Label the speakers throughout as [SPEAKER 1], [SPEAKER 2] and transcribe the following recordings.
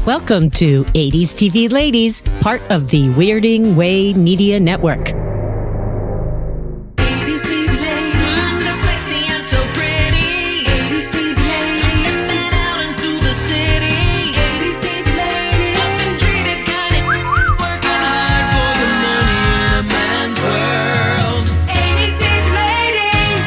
[SPEAKER 1] Welcome to 80s TV Ladies, part of the Weirding Way Media Network.
[SPEAKER 2] 80s TV ladies, so sexy and so pretty. 80s TV ladies, stepping out into the city. 80s TV ladies, often treated kind of working hard for the money in a man's world. 80s TV ladies.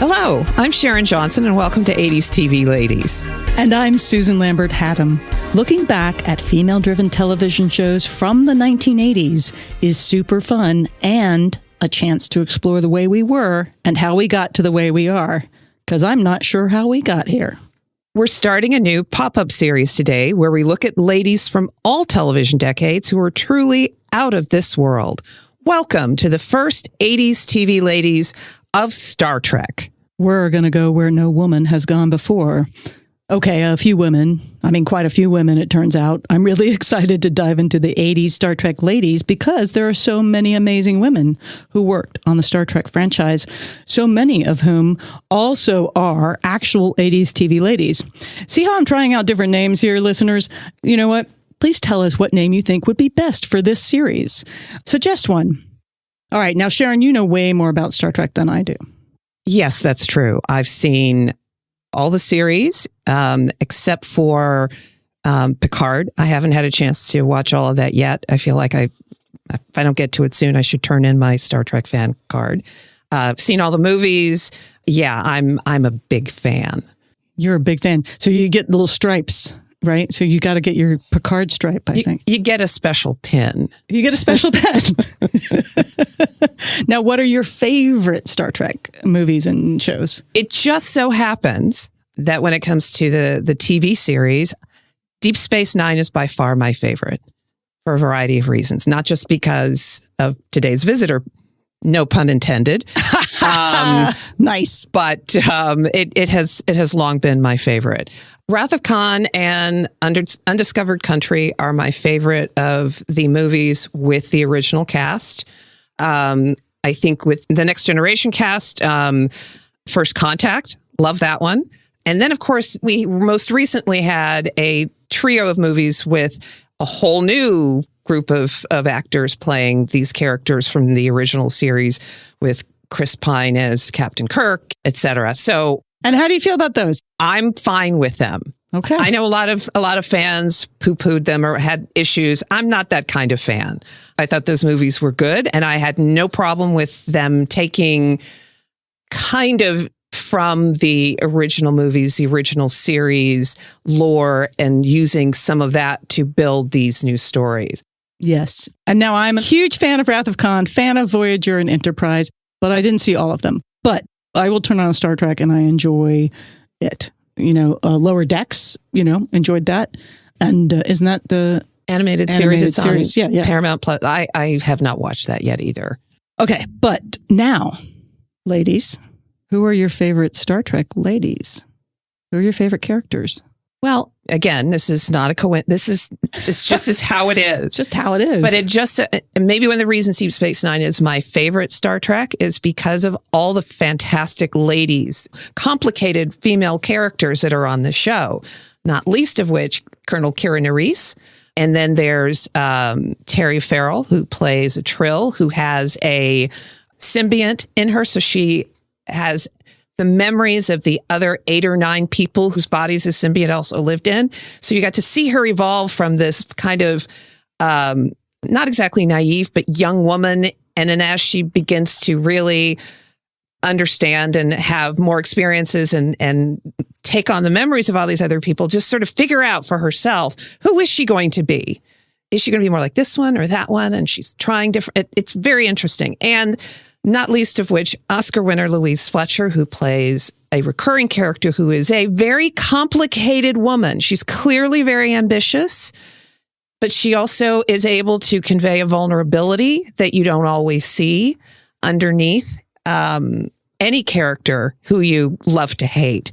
[SPEAKER 3] Hello, I'm Sharon Johnson, and welcome to 80s TV Ladies.
[SPEAKER 4] And I'm Susan Lambert-Haddam. Looking back at female-driven television shows from the 1980s is super fun and a chance to explore the way we were and how we got to the way we are, because I'm not sure how we got here.
[SPEAKER 3] We're starting a new pop-up series today where we look at ladies from all television decades who are truly out of this world. Welcome to the first 80s TV Ladies of Star Trek.
[SPEAKER 4] We're going to go where no woman has gone before. Okay, quite a few women, it turns out. I'm really excited to dive into the 80s Star Trek ladies because there are so many amazing women who worked on the Star Trek franchise, so many of whom also are actual 80s TV ladies. See how I'm trying out different names here, listeners? You know what? Please tell us what name you think would be best for this series. Suggest one. All right, now, Sharon, you know way more about Star Trek than I do.
[SPEAKER 3] Yes, that's true. I've seen all the series, except for Picard. I haven't had a chance to watch all of that yet. I feel like if I don't get to it soon, I should turn in my Star Trek fan card. I've seen all the movies. Yeah, I'm a big fan.
[SPEAKER 4] You're a big fan. So you get little stripes, right? So you got to get your Picard stripe, I think.
[SPEAKER 3] You get a special pin.
[SPEAKER 4] You get a special pin. Now, what are your favorite Star Trek movies and shows?
[SPEAKER 3] It just so happens that when it comes to the TV series, Deep Space Nine is by far my favorite for a variety of reasons, not just because of today's visitor, no pun intended.
[SPEAKER 4] Nice.
[SPEAKER 3] But it has long been my favorite. Wrath of Khan and Undiscovered Country are my favorite of the movies with the original cast. I think with the Next Generation cast, First Contact, love that one. And then, of course, we most recently had a trio of movies with a whole new group of actors playing these characters from the original series with Chris Pine as Captain Kirk, etc. So,
[SPEAKER 4] and how do you feel about those?
[SPEAKER 3] I'm fine with them.
[SPEAKER 4] Okay.
[SPEAKER 3] I know a lot of fans poo-pooed them or had issues. I'm not that kind of fan. I thought those movies were good, and I had no problem with them taking kind of from the original movies, the original series lore, and using some of that to build these new stories.
[SPEAKER 4] Yes. And now I'm a huge fan of Wrath of Khan, fan of Voyager and Enterprise, but I didn't see all of them. But I will turn on Star Trek and I enjoy it. Lower Decks, enjoyed that. And isn't that the
[SPEAKER 3] animated series? It's
[SPEAKER 4] series.
[SPEAKER 3] On
[SPEAKER 4] yeah.
[SPEAKER 3] Paramount Plus. I have not watched that yet either.
[SPEAKER 4] Okay. But now, ladies, who are your favorite Star Trek ladies? Who are your favorite characters?
[SPEAKER 3] Well, again, this is not a coincidence. It's just how it is.
[SPEAKER 4] It's just how it is.
[SPEAKER 3] But it just, maybe one of the reasons Deep Space Nine is my favorite Star Trek is because of all the fantastic ladies, complicated female characters that are on the show, not least of which Colonel Kira Nerys. And then there's Terry Farrell, who plays a Trill, who has a symbiont in her. So she has the memories of the other 8 or 9 people whose bodies the symbiote also lived in. So you got to see her evolve from this kind of, not exactly naive, but young woman. And then as she begins to really understand and have more experiences and take on the memories of all these other people, just sort of figure out for herself, who is she going to be? Is she going to be more like this one or that one? And she's trying different. It's very interesting. And not least of which, Oscar winner Louise Fletcher, who plays a recurring character who is a very complicated woman. She's clearly very ambitious, but she also is able to convey a vulnerability that you don't always see underneath any character who you love to hate.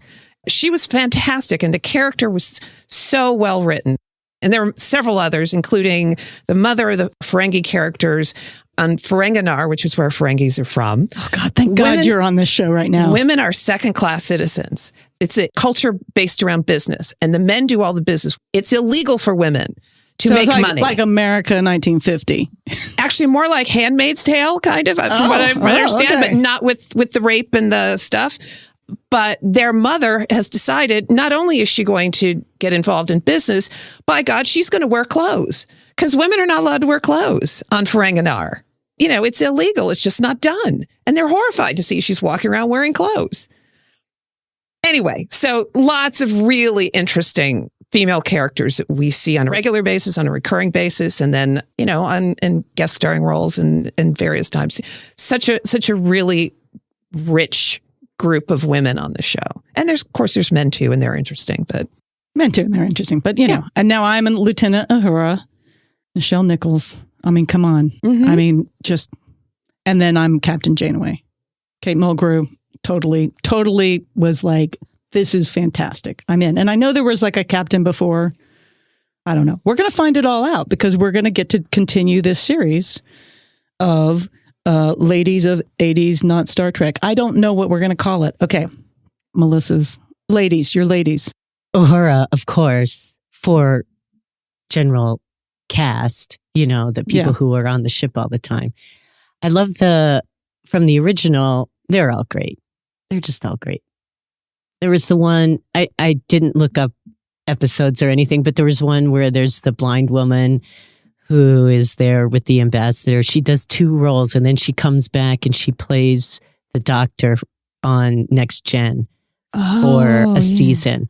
[SPEAKER 3] She was fantastic, and the character was so well written. And there were several others, including the mother of the Ferengi characters. on Ferenginar, which is where Ferengis are from.
[SPEAKER 4] Oh, God, thank God you're on this show right now.
[SPEAKER 3] Women are second-class citizens. It's a culture based around business, and the men do all the business. It's illegal for women to make money.
[SPEAKER 4] Like America 1950.
[SPEAKER 3] Actually, more like Handmaid's Tale, kind of, from what I understand,
[SPEAKER 4] okay.
[SPEAKER 3] but not with the rape and the stuff. But their mother has decided not only is she going to get involved in business, by God, she's going to wear clothes. Because women are not allowed to wear clothes on Ferenginar. You know, it's illegal. It's just not done. And they're horrified to see she's walking around wearing clothes. Anyway, so lots of really interesting female characters that we see on a regular basis, on a recurring basis, and then, you know, in guest starring roles in various times. Such a really rich group of women on the show. And of course, there's men too, and they're interesting, but.
[SPEAKER 4] Men too, and they're interesting. But, you know, and now I'm Lieutenant Uhura, Nichelle Nichols. I mean, come on.
[SPEAKER 3] Mm-hmm.
[SPEAKER 4] I mean, just, and then I'm Captain Janeway. Kate Mulgrew totally was like, this is fantastic. I'm in. And I know there was like a captain before. I don't know. We're going to find it all out because we're going to get to continue this series of ladies of 80s, not Star Trek. I don't know what we're going to call it. Okay. Melissa's ladies, your ladies.
[SPEAKER 1] Uhura, of course, for general cast, you know, the people who are on the ship all the time. I love from the original, they're all great. They're just all great. There was the one, I didn't look up episodes or anything, but there was one where there's the blind woman who is there with the ambassador. She does 2 roles and then she comes back and she plays the doctor on Next Gen for a season.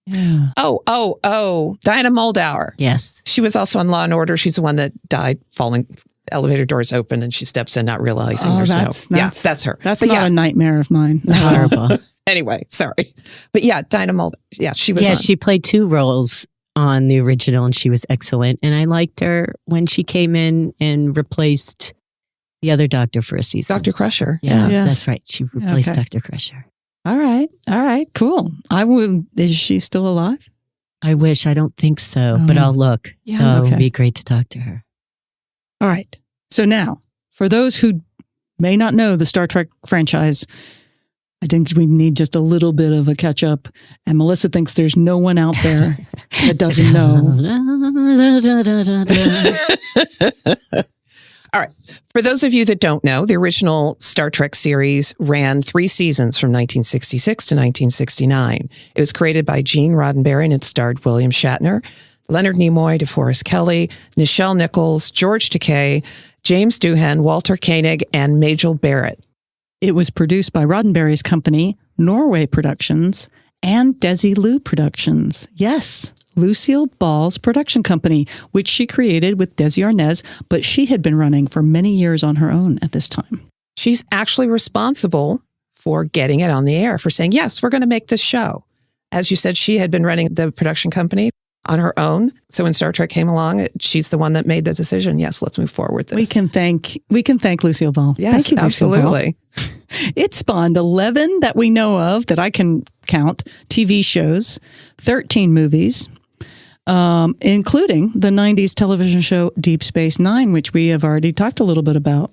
[SPEAKER 4] Yeah.
[SPEAKER 3] Oh, Diana Muldaur.
[SPEAKER 1] Yes.
[SPEAKER 3] She was also on Law and Order. She's the one that died falling, elevator doors open, and she steps in not realizing herself. That's her.
[SPEAKER 4] That's not a nightmare of mine.
[SPEAKER 1] Horrible.
[SPEAKER 3] Anyway, sorry. But yeah, Diana Muldaur. Yeah, she was on.
[SPEAKER 1] She played 2 roles on the original and she was excellent. And I liked her when she came in and replaced the other doctor for a season.
[SPEAKER 3] Dr. Crusher.
[SPEAKER 1] Yeah,
[SPEAKER 4] Yes.
[SPEAKER 1] that's right. She replaced
[SPEAKER 4] Okay.
[SPEAKER 1] Dr. Crusher.
[SPEAKER 4] All right, cool. Is she still alive?
[SPEAKER 1] I wish. I don't think so, but I'll look.
[SPEAKER 4] Yeah,
[SPEAKER 1] It would
[SPEAKER 4] okay.
[SPEAKER 1] be great to talk to her.
[SPEAKER 4] All right. So now, for those who may not know the Star Trek franchise, I think we need just a little bit of a catch up. And Melissa thinks there's no one out there that doesn't know.
[SPEAKER 3] All right. For those of you that don't know, the original Star Trek series ran 3 seasons from 1966 to 1969. It was created by Gene Roddenberry and it starred William Shatner, Leonard Nimoy, DeForest Kelley, Nichelle Nichols, George Takei, James Doohan, Walter Koenig, and Majel Barrett.
[SPEAKER 4] It was produced by Roddenberry's company, Norway Productions, and Desilu Productions. Yes, Lucille Ball's production company, which she created with Desi Arnaz, but she had been running for many years on her own at this time.
[SPEAKER 3] She's actually responsible for getting it on the air, for saying, yes, we're going to make this show. As you said, she had been running the production company on her own. So when Star Trek came along, she's the one that made the decision. Yes, let's move forward with this.
[SPEAKER 4] We can thank Lucille Ball.
[SPEAKER 3] Yes,
[SPEAKER 4] Thank you, Lucille Ball.
[SPEAKER 3] absolutely.
[SPEAKER 4] It spawned 11 that we know of that I can count TV shows, 13 movies, including the 90s television show Deep Space Nine, which we have already talked a little bit about.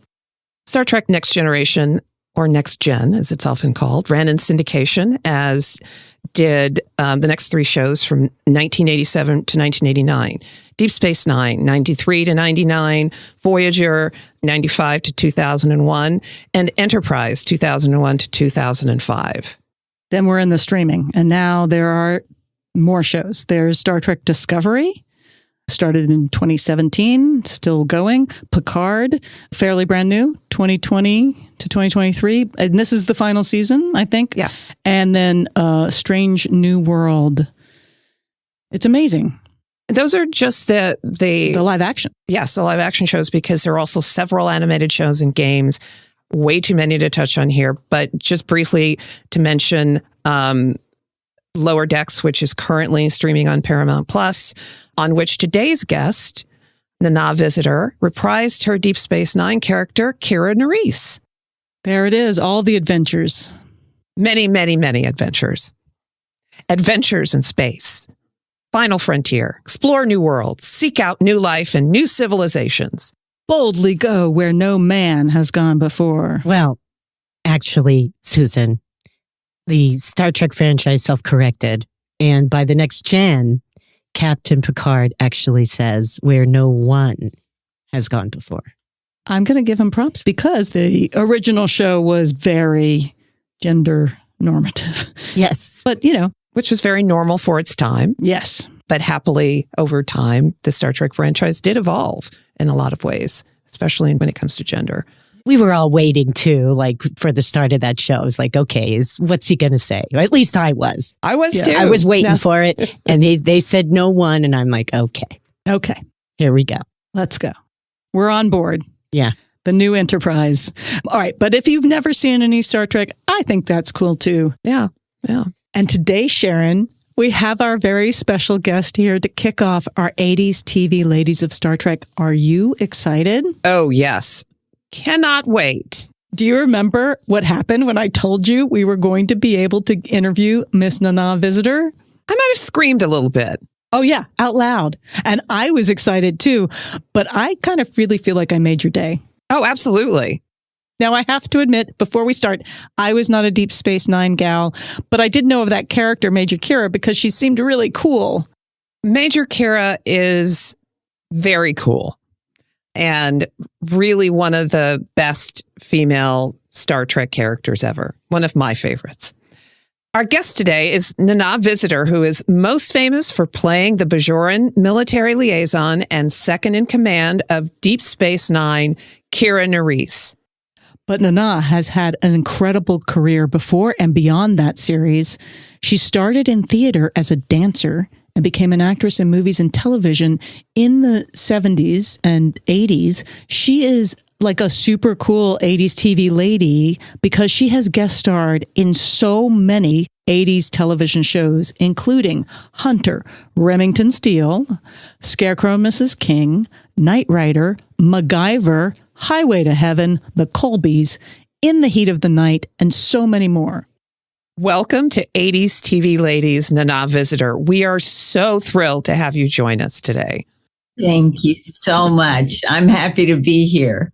[SPEAKER 3] Star Trek Next Generation, or Next Gen, as it's often called, ran in syndication, as did the next 3 shows from 1987 to 1989. Deep Space Nine, 93 to 99, Voyager, 95 to 2001, and Enterprise, 2001 to 2005.
[SPEAKER 4] Then we're in the streaming, and now there are more shows. There's Star Trek Discovery, started in 2017, still going. Picard, fairly brand new, 2020 to 2023. And this is the final season, I think.
[SPEAKER 3] Yes.
[SPEAKER 4] And then Strange New World. It's amazing.
[SPEAKER 3] Those are just the
[SPEAKER 4] live action.
[SPEAKER 3] Yes, the live action shows, because there are also several animated shows and games. Way too many to touch on here, but just briefly to mention Lower Decks, which is currently streaming on Paramount Plus, on which today's guest, the Na visitor, reprised her Deep Space Nine character, Kira Nerys.
[SPEAKER 4] There it is, all the adventures.
[SPEAKER 3] Many, many, many adventures. Adventures in space. Final frontier. Explore new worlds. Seek out new life and new civilizations.
[SPEAKER 4] Boldly go where no man has gone before.
[SPEAKER 1] Well, actually, Susan, the Star Trek franchise self-corrected. And by the next gen, Captain Picard actually says where no one has gone before.
[SPEAKER 4] I'm going to give him props because the original show was very gender normative.
[SPEAKER 1] Yes.
[SPEAKER 4] But,
[SPEAKER 3] Which was very normal for its time.
[SPEAKER 4] yes.
[SPEAKER 3] But happily, over time, the Star Trek franchise did evolve in a lot of ways, especially when it comes to gender.
[SPEAKER 1] We were all waiting too, like for the start of that show. I was like, okay, what's he going to say? Or at least I was.
[SPEAKER 3] I was too.
[SPEAKER 1] I was waiting for it. And they said no one. And I'm like, okay,
[SPEAKER 4] Okay.
[SPEAKER 1] here we go.
[SPEAKER 4] Let's go. We're on board.
[SPEAKER 1] Yeah.
[SPEAKER 4] The new Enterprise. All right. But if you've never seen any Star Trek, I think that's cool too.
[SPEAKER 3] Yeah. Yeah.
[SPEAKER 4] And today, Sharon, we have our very special guest here to kick off our 80s TV Ladies of Star Trek. Are you excited?
[SPEAKER 3] Oh, yes. Cannot wait.
[SPEAKER 4] Do you remember what happened when I told you we were going to be able to interview Miss Nana Visitor?
[SPEAKER 3] I might have screamed a little bit.
[SPEAKER 4] Oh, yeah, out loud. And I was excited too, but I kind of really feel like I made your day.
[SPEAKER 3] Oh, absolutely.
[SPEAKER 4] Now, I have to admit, before we start, I was not a Deep Space Nine gal, but I did know of that character, Major Kira, because she seemed really cool.
[SPEAKER 3] Major Kira is very cool and really one of the best female Star Trek characters ever. One of my favorites. Our guest today is Nana Visitor, who is most famous for playing the Bajoran military liaison and second in command of Deep Space Nine, Kira Nerys.
[SPEAKER 4] But Nana has had an incredible career before and beyond that series. She started in theater as a dancer and became an actress in movies and television in the 70s and 80s. She is like a super cool 80s TV lady because she has guest starred in so many 80s television shows, including Hunter, Remington Steele, Scarecrow Mrs. King, Knight Rider, MacGyver, Highway to Heaven, The Colbys, In the Heat of the Night, and so many more.
[SPEAKER 3] Welcome to 80s TV Ladies, Nana Visitor. We are so thrilled to have you join us today.
[SPEAKER 5] Thank you so much. I'm happy to be here.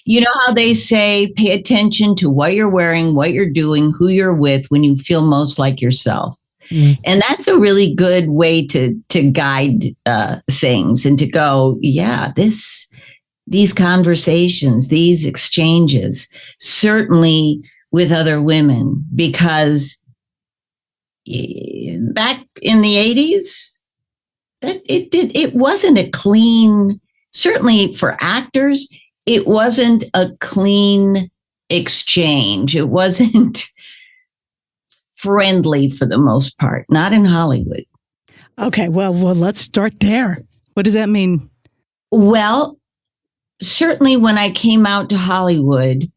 [SPEAKER 5] You know how they say, pay attention to what you're wearing, what you're doing, who you're with when you feel most like yourself. Mm. And that's a really good way to guide things and to go, yeah, these conversations, these exchanges, certainly with other women, because back in the 80s, it wasn't a clean, certainly for actors, it wasn't a clean exchange. It wasn't friendly for the most part, not in Hollywood.
[SPEAKER 4] Okay, well, let's start there. What does that mean?
[SPEAKER 5] Well, certainly when I came out to Hollywood,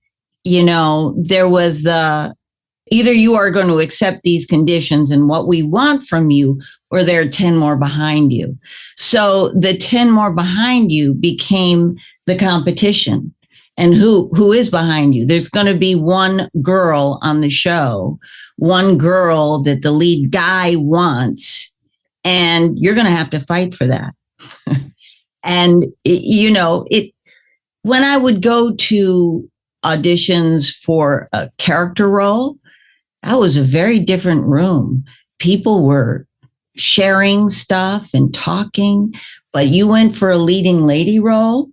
[SPEAKER 5] there was either you are going to accept these conditions and what we want from you, or there are 10 more behind you. So the 10 more behind you became the competition. And who is behind you? There's going to be one girl on the show, one girl that the lead guy wants, and you're going to have to fight for that. And, when I would go to auditions for a character role, that was a very different room. People were sharing stuff and talking, but you went for a leading lady role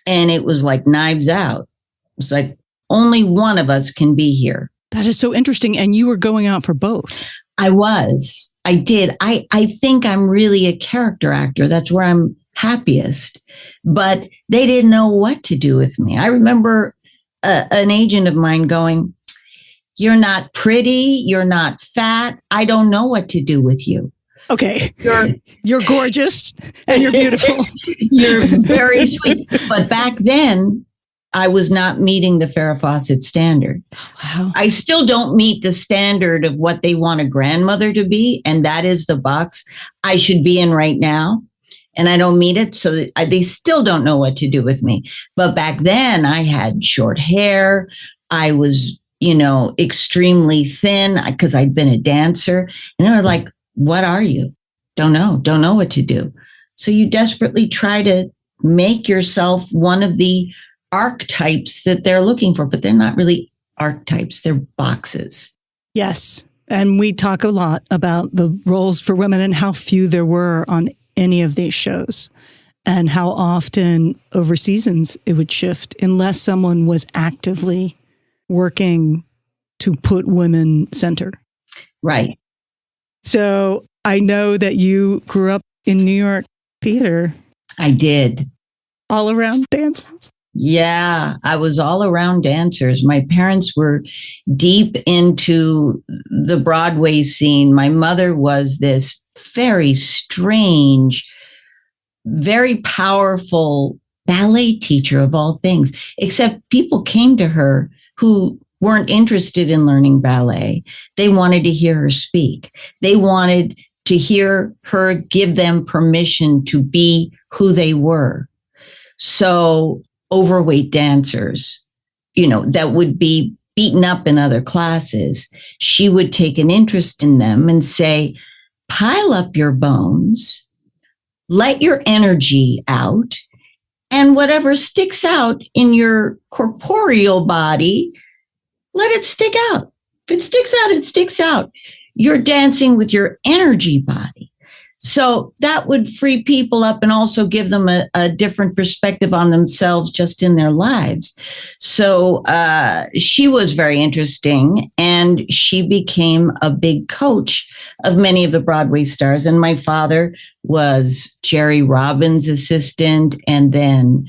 [SPEAKER 5] and it was like knives out. It's like only one of us can be here.
[SPEAKER 4] That is so interesting. And you were going out for both.
[SPEAKER 5] I did. I think I'm really a character actor. That's where I'm happiest, but they didn't know what to do with me. I remember an agent of mine going, "You're not pretty. You're not fat. I don't know what to do with you."
[SPEAKER 4] Okay. You're gorgeous and you're beautiful.
[SPEAKER 5] You're very sweet. But back then, I was not meeting the Farrah Fawcett standard.
[SPEAKER 4] Wow.
[SPEAKER 5] I still don't meet the standard of what they want a grandmother to be. And that is the box I should be in right now. And I don't meet it. So they still don't know what to do with me. But back then I had short hair. I was, extremely thin because I'd been a dancer. And they were like, "What are you?" Don't know what to do. So you desperately try to make yourself one of the archetypes that they're looking for, but they're not really archetypes, they're boxes.
[SPEAKER 4] Yes. And we talk a lot about the roles for women and how few there were on any of these shows, and how often over seasons it would shift unless someone was actively working to put women center.
[SPEAKER 5] Right.
[SPEAKER 4] So I know that you grew up in New York theater.
[SPEAKER 5] I did.
[SPEAKER 4] All around dancers.
[SPEAKER 5] Yeah, I was all around dancers. My parents were deep into the Broadway scene. My mother was this very strange, very powerful ballet teacher of all things, except people came to her who weren't interested in learning ballet. They wanted to hear her speak. They wanted to hear her give them permission to be who they were. So overweight dancers, that would be beaten up in other classes, she would take an interest in them and say, pile up your bones, let your energy out, and whatever sticks out in your corporeal body, let it stick out. If it sticks out, it sticks out. You're dancing with your energy body. So that would free people up and also give them a different perspective on themselves just in their lives. So she was very interesting, and she became a big coach of many of the Broadway stars. And my father was Jerry Robbins' assistant, and then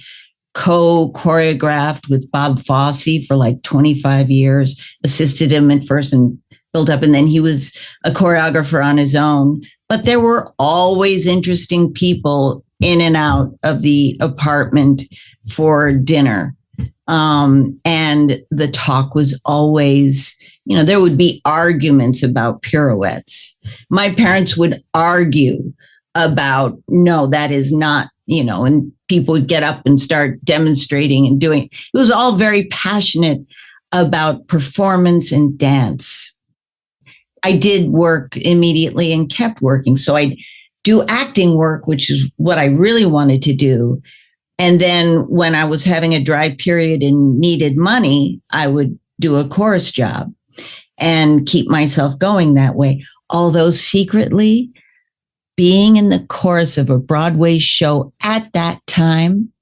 [SPEAKER 5] co-choreographed with Bob Fosse for like 25 years, assisted him at first and built up. And then he was a choreographer on his own. But there were always interesting people in and out of the apartment for dinner. And the talk was always, there would be arguments about pirouettes. My parents would argue about, no, that is not, and people would get up and start demonstrating and doing it. It was all very passionate about performance and dance. I did work immediately and kept working. So I'd do acting work, which is what I really wanted to do. And then when I was having a dry period and needed money, I would do a chorus job and keep myself going that way. Although secretly, being in the chorus of a Broadway show at that time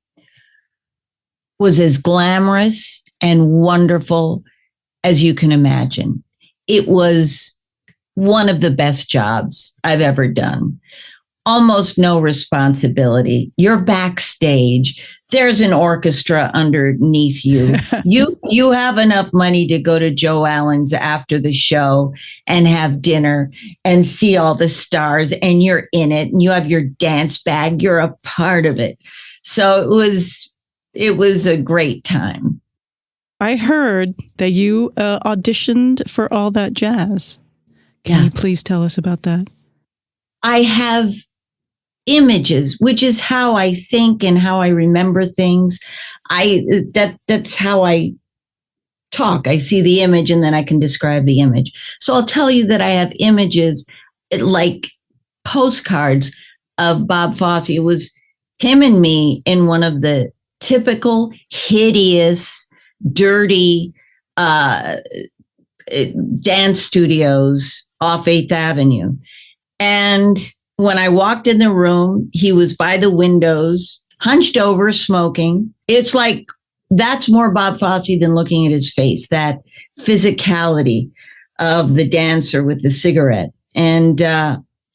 [SPEAKER 5] was as glamorous and wonderful as you can imagine. It was one of the best jobs I've ever done. Almost no responsibility. You're backstage. There's an orchestra underneath you. You have enough money to go to Joe Allen's after the show and have dinner and see all the stars, and you're in it and you have your dance bag. You're a part of it. So it was a great time.
[SPEAKER 4] I heard that you auditioned for All That Jazz. Can you please tell us about that?
[SPEAKER 5] I have images, which is how I think and how I remember things. That's how I talk. I see the image and then I can describe the image. So I'll tell you that I have images like postcards of Bob Fosse. It was him and me in one of the typical hideous, dirty dance studios off 8th Avenue. And when I walked in the room, he was by the windows, hunched over, smoking. It's like, that's more Bob Fosse than looking at his face, that physicality of the dancer with the cigarette. And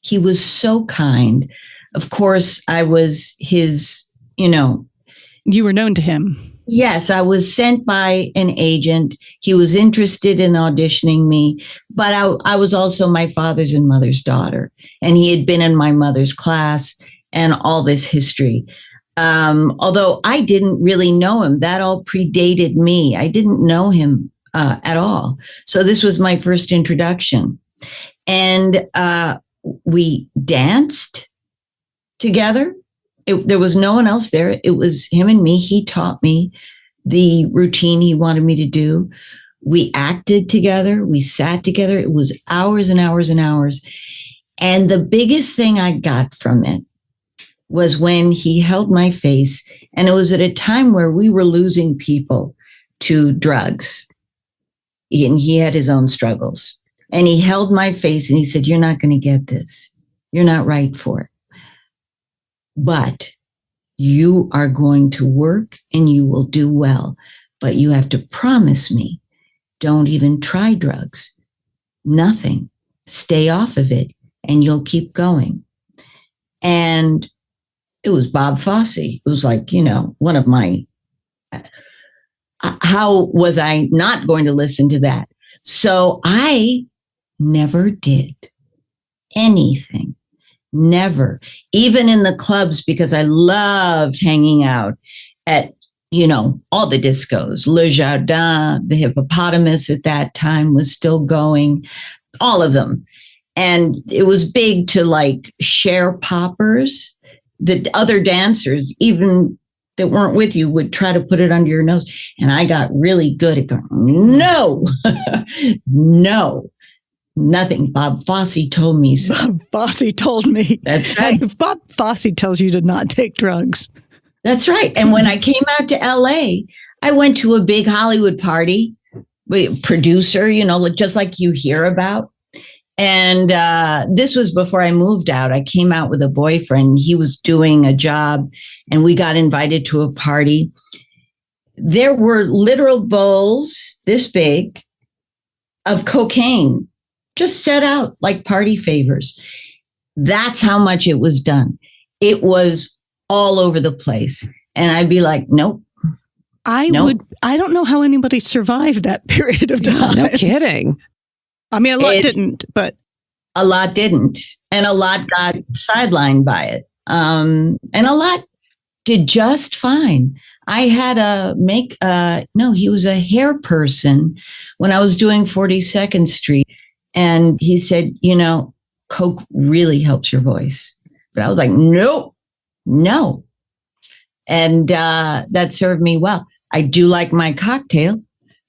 [SPEAKER 5] he was so kind. Of course, I was his,
[SPEAKER 4] You were known to him.
[SPEAKER 5] Yes, I was sent by an agent. He was interested in auditioning me, but I was also my father's and mother's daughter, and he had been in my mother's class and all this history. Although I didn't really know him, that all predated me. I didn't know him at all. So this was my first introduction. And we danced together. There was no one else there. It was him and me. He taught me the routine he wanted me to do. We acted together. We sat together. It was hours and hours and hours. And the biggest thing I got from it was when he held my face. And it was at a time where we were losing people to drugs. And he had his own struggles. And he held my face and he said, "You're not going to get this. You're not right for it. But you are going to work and you will do well. But you have to promise me, don't even try drugs. Nothing. Stay off of it and you'll keep going." And it was Bob Fosse. It was like, one of my, how was I not going to listen to that? So I never did anything. Never. Even in the clubs, because I loved hanging out at, all the discos. Le Jardin, the Hippopotamus at that time was still going, all of them. And it was big to like share poppers. The other dancers, even that weren't with you, would try to put it under your nose. And I got really good at going, no, no, nothing. Bob Fosse told me so.
[SPEAKER 4] Bob Fosse told me.
[SPEAKER 5] That's right.
[SPEAKER 4] If Bob Fosse tells you to not take drugs.
[SPEAKER 5] That's right. And when I came out to LA, I went to a big Hollywood party, producer, just like you hear about. And this was before I moved out. I came out with a boyfriend. He was doing a job and we got invited to a party. There were literal bowls this big of cocaine just set out like party favors. That's how much it was done. It was all over the place. And I'd be like, nope.
[SPEAKER 4] I don't know how anybody survived that period of time.
[SPEAKER 3] No kidding.
[SPEAKER 4] I mean, a lot didn't, but
[SPEAKER 5] a lot didn't. And a lot got sidelined by it. And a lot did just fine. I had he was a hair person when I was doing 42nd Street. And he said, Coke really helps your voice. But I was like, no. And that served me well. I do like my cocktail.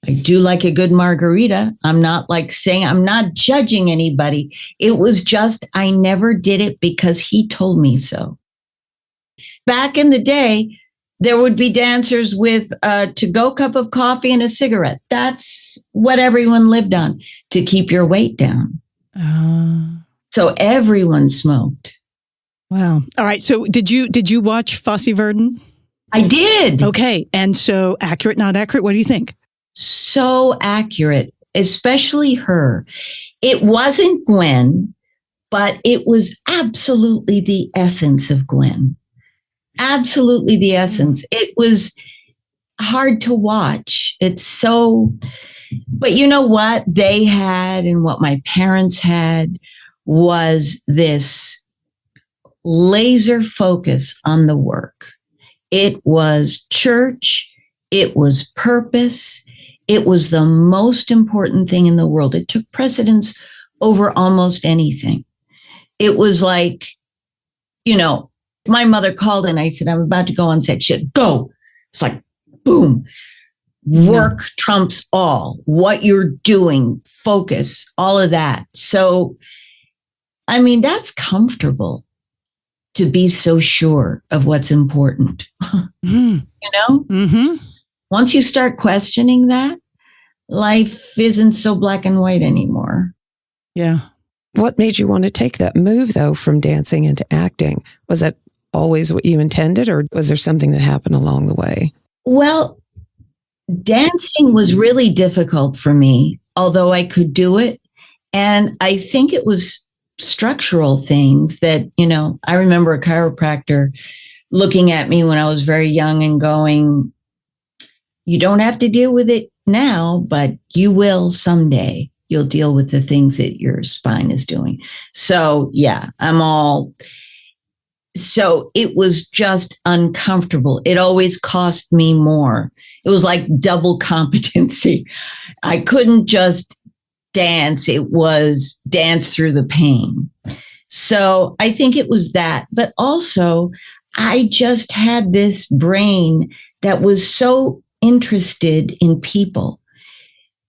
[SPEAKER 5] I do like a good margarita. I'm not I'm not judging anybody. It was just, I never did it because he told me so. Back in the day, there would be dancers with a to-go cup of coffee and a cigarette. That's what everyone lived on to keep your weight down. So everyone smoked.
[SPEAKER 4] Wow. All right. So did you watch Fosse Verdon?
[SPEAKER 5] I did.
[SPEAKER 4] Okay. And so accurate, not accurate? What do you think?
[SPEAKER 5] So accurate, especially her. It wasn't Gwen, but it was absolutely the essence of Gwen. Absolutely the essence. It was hard to watch. It's so, but you know what they had and what my parents had was this laser focus on the work. It was church. It was purpose. It was the most important thing in the world. It took precedence over almost anything. It was like, my mother called and I said, I'm about to go on set. She said, go. It's like, boom. Work trumps all. What you're doing, focus, all of that. So, I mean, that's comfortable to be so sure of what's important.
[SPEAKER 4] Mm-hmm.
[SPEAKER 5] Once you start questioning that, life isn't so black and white anymore.
[SPEAKER 4] Yeah.
[SPEAKER 3] What made you want to take that move, though, from dancing into acting? Was that always what you intended, or was there something that happened along the way?
[SPEAKER 5] Well, dancing was really difficult for me, although I could do it. And I think it was structural things that, I remember a chiropractor looking at me when I was very young and going, you don't have to deal with it now, but you will someday. You'll deal with the things that your spine is doing. So yeah, so it was just uncomfortable. It always cost me more. It was like double competency. I couldn't just dance. It was dance through the pain. So I think it was that, but also I just had this brain that was so interested in people,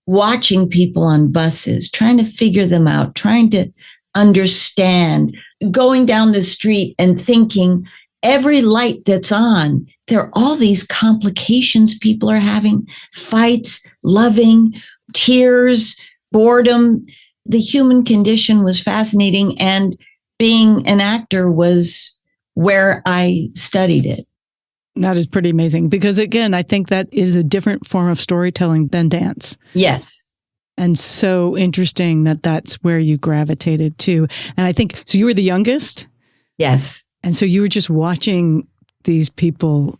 [SPEAKER 5] watching people on buses, trying to figure them out, trying to understand, going down the street and thinking, every light that's on, there are all these complications people are having, fights, loving, tears, boredom. The human condition was fascinating, and being an actor was where I studied it.
[SPEAKER 4] That is pretty amazing because, again, I think that is a different form of storytelling than dance.
[SPEAKER 5] Yes.
[SPEAKER 4] And so interesting that that's where you gravitated to. And I think, so you were the youngest?
[SPEAKER 5] Yes.
[SPEAKER 4] And so you were just watching these people,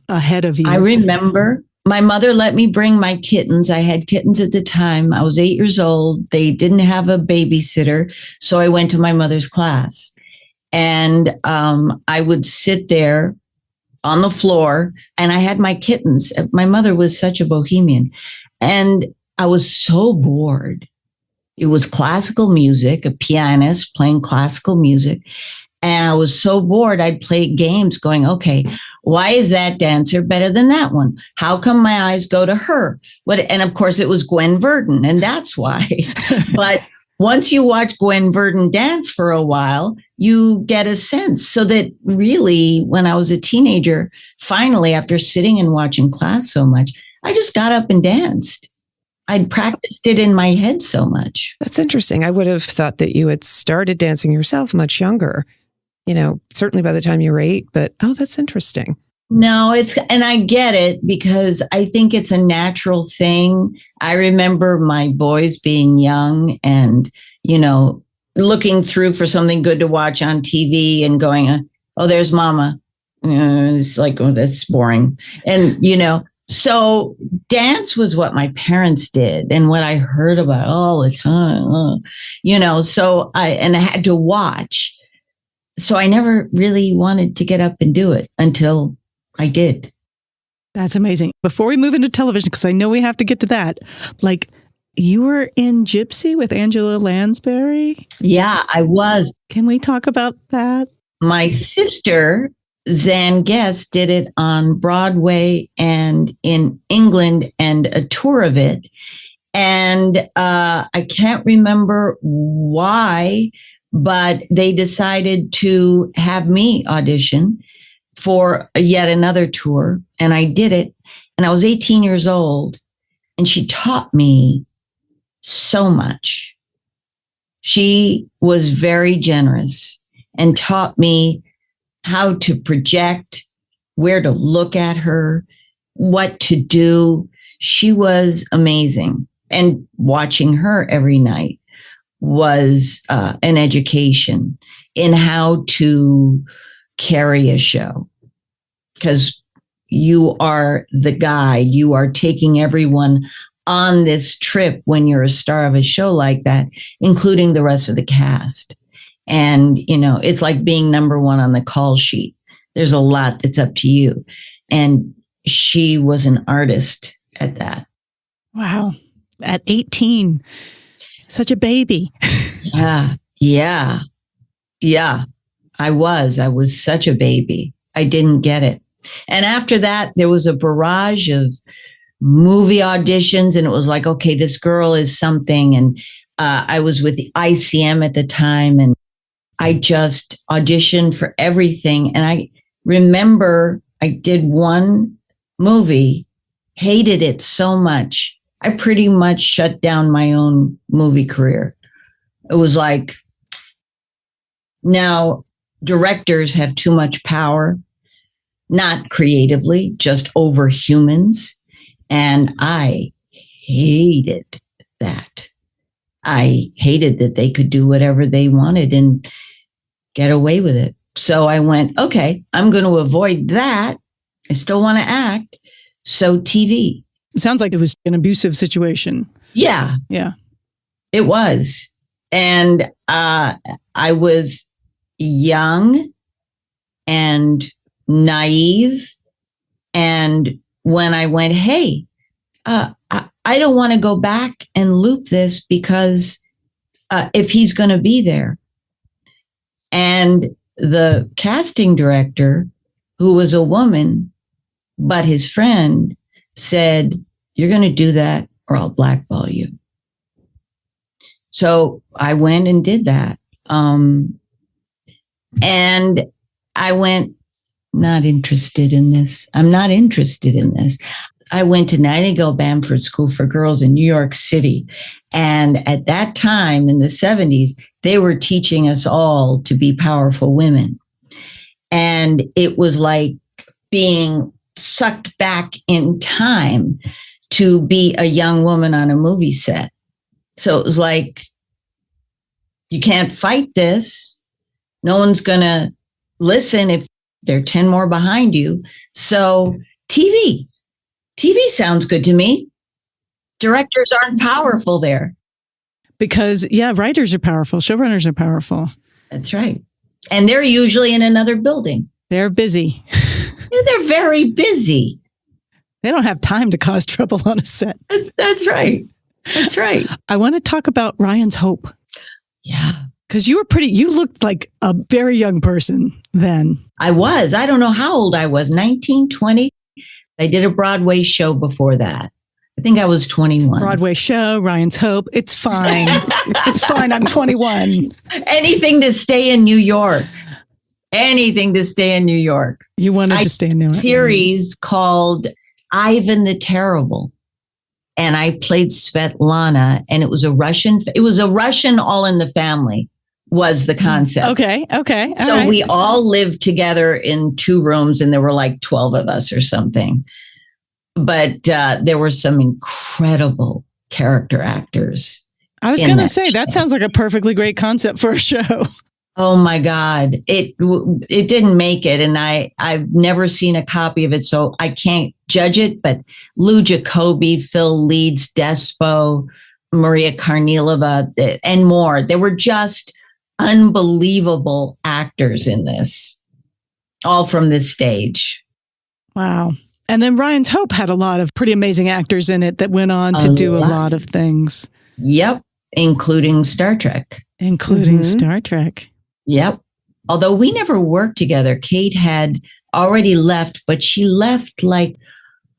[SPEAKER 4] ahead of you.
[SPEAKER 5] I remember my mother let me bring my kittens. I had kittens at the time. I was 8 years old. They didn't have a babysitter. So I went to my mother's class. And I would sit there on the floor and I had my kittens. My mother was such a bohemian. And I was so bored. It was classical music, a pianist playing classical music. And I was so bored, I'd play games going, okay, why is that dancer better than that one? How come my eyes go to her? And of course, it was Gwen Verdon, and that's why. But once you watch Gwen Verdon dance for a while, you get a sense. So that really, when I was a teenager, finally, after sitting and watching class so much, I just got up and danced. I'd practiced it in my head so much.
[SPEAKER 3] That's interesting. I would have thought that you had started dancing yourself much younger, certainly by the time you were 8, but that's interesting.
[SPEAKER 5] No, and I get it because I think it's a natural thing. I remember my boys being young and, looking through for something good to watch on TV and going, oh, there's mama. It's like, oh, that's boring. And, so dance was what my parents did and what I heard about all the time, so I had to watch. So I never really wanted to get up and do it until I did.
[SPEAKER 4] That's amazing. Before we move into television, because I know we have to get to that, you were in Gypsy with Angela Lansbury?
[SPEAKER 5] Yeah, I was.
[SPEAKER 4] Can we talk about that?
[SPEAKER 5] My sister, Zan Guest, did it on Broadway and in England and a tour of it. And I can't remember why, but they decided to have me audition for yet another tour. And I did it. And I was 18 years old. And she taught me so much. She was very generous and taught me how to project, where to look at her, what to do. She was amazing. And watching her every night was an education in how to carry a show. Because you are the guide. You are taking everyone on this trip when you're a star of a show like that, including the rest of the cast. And, it's like being number one on the call sheet. There's a lot that's up to you. And she was an artist at that.
[SPEAKER 4] Wow. At 18, such a baby.
[SPEAKER 5] Yeah. I was such a baby. I didn't get it. And after that, there was a barrage of movie auditions, and it was like, okay, this girl is something. And I was with the ICM at the time, and I just auditioned for everything. And I remember I did one movie, hated it so much. I pretty much shut down my own movie career. It was like, now directors have too much power, not creatively, just over humans. And I hated that. I hated that they could do whatever they wanted and get away with it. So I went, okay, I'm going to avoid that. I still want to act. So TV.
[SPEAKER 4] It sounds like it was an abusive situation.
[SPEAKER 5] Yeah.
[SPEAKER 4] Yeah.
[SPEAKER 5] It was. And I was young and naive. And when I went, hey, I don't want to go back and loop this because if he's going to be there. And the casting director, who was a woman, but his friend, said, you're going to do that or I'll blackball you. So I went and did that. And I went, not interested in this. I'm not interested in this. I went to Nightingale Bamford School for Girls in New York City. And at that time in the 70s, they were teaching us all to be powerful women. And it was like being sucked back in time to be a young woman on a movie set. So it was like, you can't fight this. No one's going to listen if there are 10 more behind you. So TV sounds good to me. Directors aren't powerful there.
[SPEAKER 4] Because, writers are powerful. Showrunners are powerful.
[SPEAKER 5] That's right. And they're usually in another building.
[SPEAKER 4] They're busy.
[SPEAKER 5] They're very busy.
[SPEAKER 4] They don't have time to cause trouble on a set.
[SPEAKER 5] That's right. That's right.
[SPEAKER 4] I want to talk about Ryan's Hope.
[SPEAKER 5] Yeah.
[SPEAKER 4] Because you looked like a very young person then.
[SPEAKER 5] I was. I don't know how old I was. 19, 20. I did a Broadway show before that. I think I was 21.
[SPEAKER 4] Broadway show, Ryan's Hope. It's fine. It's fine. I'm 21.
[SPEAKER 5] Anything to stay in New York. Anything to stay in New York.
[SPEAKER 4] You wanted to stay in New York.
[SPEAKER 5] Series called Ivan the Terrible. And I played Svetlana, and it was a Russian All in the Family was the concept.
[SPEAKER 4] Okay.
[SPEAKER 5] So
[SPEAKER 4] right.
[SPEAKER 5] we all lived together in 2 rooms, and there were like 12 of us or something. But there were some incredible character actors.
[SPEAKER 4] I was going to say, that sounds like a perfectly great concept for a show.
[SPEAKER 5] Oh my God. It didn't make it. And I've never seen a copy of it, so I can't judge it. But Lou Jacoby, Phil Leeds, Despo, Maria Karnilova, and more. There were just unbelievable actors in this, all from this stage.
[SPEAKER 4] Wow. And then Ryan's Hope had a lot of pretty amazing actors in it that went on to do a lot of things.
[SPEAKER 5] Yep. Including Star Trek.
[SPEAKER 4] Star Trek.
[SPEAKER 5] Yep. Although we never worked together. Kate had already left, but she left like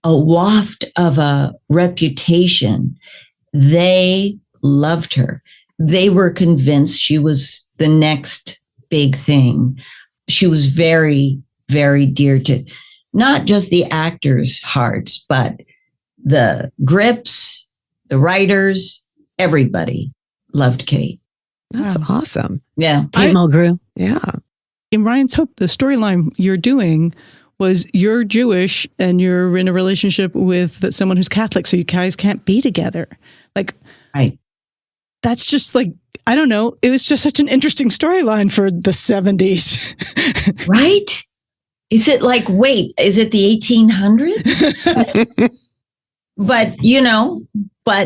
[SPEAKER 5] a waft of a reputation. They loved her. They were convinced she was the next big thing. She was very, very dear to not just the actors' hearts, but the grips, the writers, everybody loved Kate.
[SPEAKER 3] That's awesome.
[SPEAKER 5] Yeah.
[SPEAKER 1] Kate Mulgrew.
[SPEAKER 3] Yeah.
[SPEAKER 4] In Ryan's Hope, the storyline you're doing was you're Jewish and you're in a relationship with someone who's Catholic, so you guys can't be together. Like,
[SPEAKER 5] Right.
[SPEAKER 4] That's just like, I don't know. It was just such an interesting storyline for the 70s.
[SPEAKER 5] Right? Is it like, wait, is it the 1800s? but,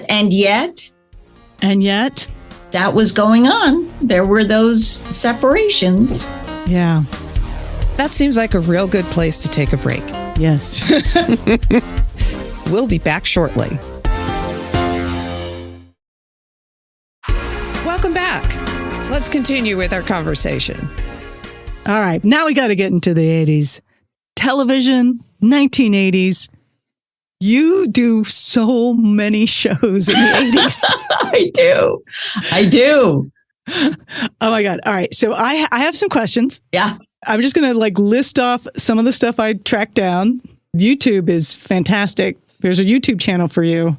[SPEAKER 5] and yet that was going on. There were those separations.
[SPEAKER 4] Yeah.
[SPEAKER 3] That seems like a real good place to take a break.
[SPEAKER 4] Yes.
[SPEAKER 3] We'll be back shortly. Welcome back. Let's continue with our conversation.
[SPEAKER 4] All right. Now we got to get into the 80s. Television, 1980s. You do so many shows in the 80s.
[SPEAKER 5] I do.
[SPEAKER 4] Oh my God. All right. So I have some questions.
[SPEAKER 5] Yeah.
[SPEAKER 4] I'm just going to list off some of the stuff I tracked down. YouTube is fantastic. There's a YouTube channel for you.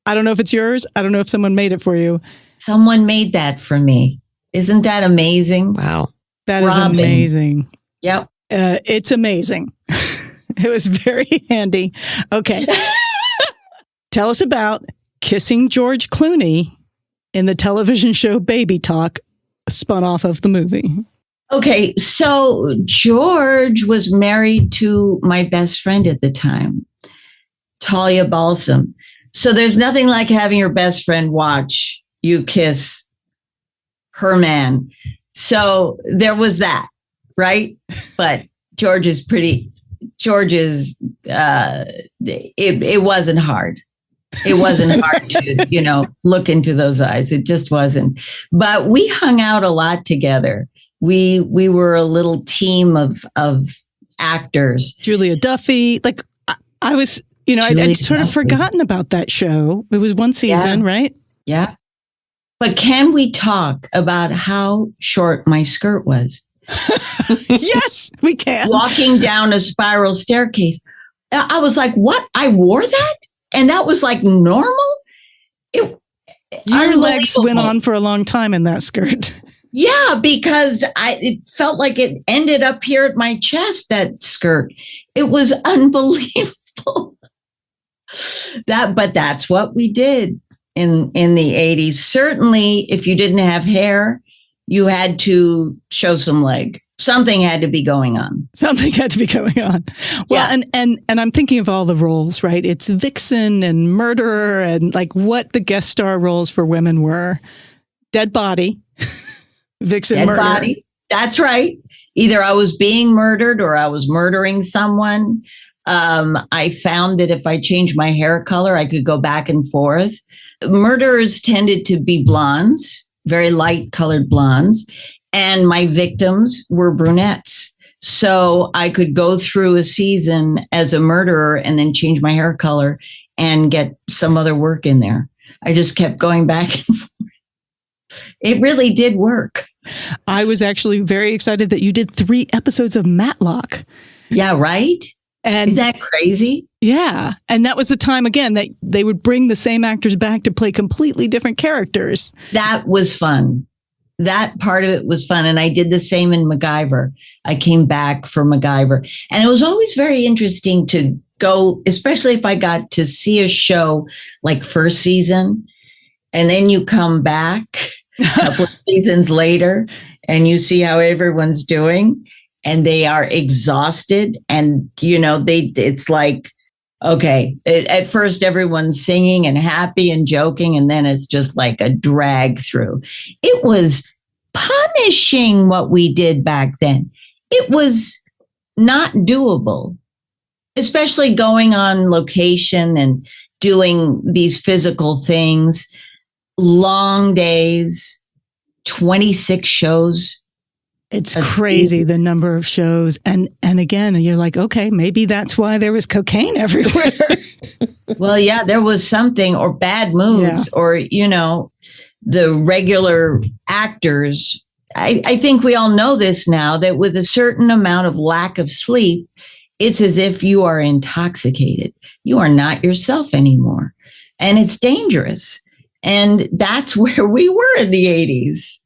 [SPEAKER 4] I don't know if it's yours. I don't know if someone made it for you.
[SPEAKER 5] Someone made that for me. Isn't that amazing?
[SPEAKER 3] Wow.
[SPEAKER 4] That is amazing.
[SPEAKER 5] Yep.
[SPEAKER 4] It's amazing. It was very handy. Okay. Tell us about kissing George Clooney in the television show Baby Talk, spun off of the movie.
[SPEAKER 5] Okay. So George was married to my best friend at the time, Talia Balsam. So there's nothing like having your best friend watch you kiss her man. So there was that, right? But George is, it wasn't hard. It wasn't hard to, look into those eyes. It just wasn't. But we hung out a lot together. We were a little team of actors.
[SPEAKER 4] Julia Duffy. I was, I'd sort of forgotten about that show. It was one season, right?
[SPEAKER 5] Yeah. But can we talk about how short my skirt was?
[SPEAKER 4] Yes, we can.
[SPEAKER 5] walking down a spiral staircase. I was like, what? I wore that? And that was like normal?
[SPEAKER 4] Your legs went on for a long time in that skirt.
[SPEAKER 5] Yeah, because it felt like it ended up here at my chest, that skirt. It was unbelievable. But that's what we did in the 80s. Certainly, if you didn't have hair, you had to show some leg. Something had to be going on.
[SPEAKER 4] Something had to be going on. Well,
[SPEAKER 5] Yeah.
[SPEAKER 4] and I'm thinking of all the roles, right? It's vixen and murderer and like what the guest star roles for women were. Dead body, vixen,
[SPEAKER 5] Dead
[SPEAKER 4] murderer.
[SPEAKER 5] body. That's right. Either I was being murdered or I was murdering someone. I found that if I changed my hair color, I could go back and forth. Murderers tended to be blondes, very light colored blondes. And my victims were brunettes. So I could go through a season as a murderer and then change my hair color and get some other work in there. I just kept going back and forth. It really did work.
[SPEAKER 4] I was actually very excited that you did 3 episodes of Matlock.
[SPEAKER 5] Yeah, right?
[SPEAKER 4] And
[SPEAKER 5] Isn't that crazy?
[SPEAKER 4] yeah. And that was the time again that they would bring the same actors back to play completely different characters.
[SPEAKER 5] That was fun. That part of it was fun. And I did the same in MacGyver. I came back for MacGyver. And it was always very interesting to go, especially if I got to see a show like first season, and then you come back a couple of seasons later and you see how everyone's doing and they are exhausted. And, it's like, okay, at first everyone's singing and happy and joking, and then it's just like a drag through. It was punishing what we did back then. It was not doable, especially going on location and doing these physical things, long days, 26 shows.
[SPEAKER 4] It's crazy, the number of shows. And again, you're like, okay, maybe that's why there was cocaine everywhere.
[SPEAKER 5] Well, yeah, there was something, or bad moods, or, the regular actors. I think we all know this now, that with a certain amount of lack of sleep, it's as if you are intoxicated. You are not yourself anymore. And it's dangerous. And that's where we were in the 80s.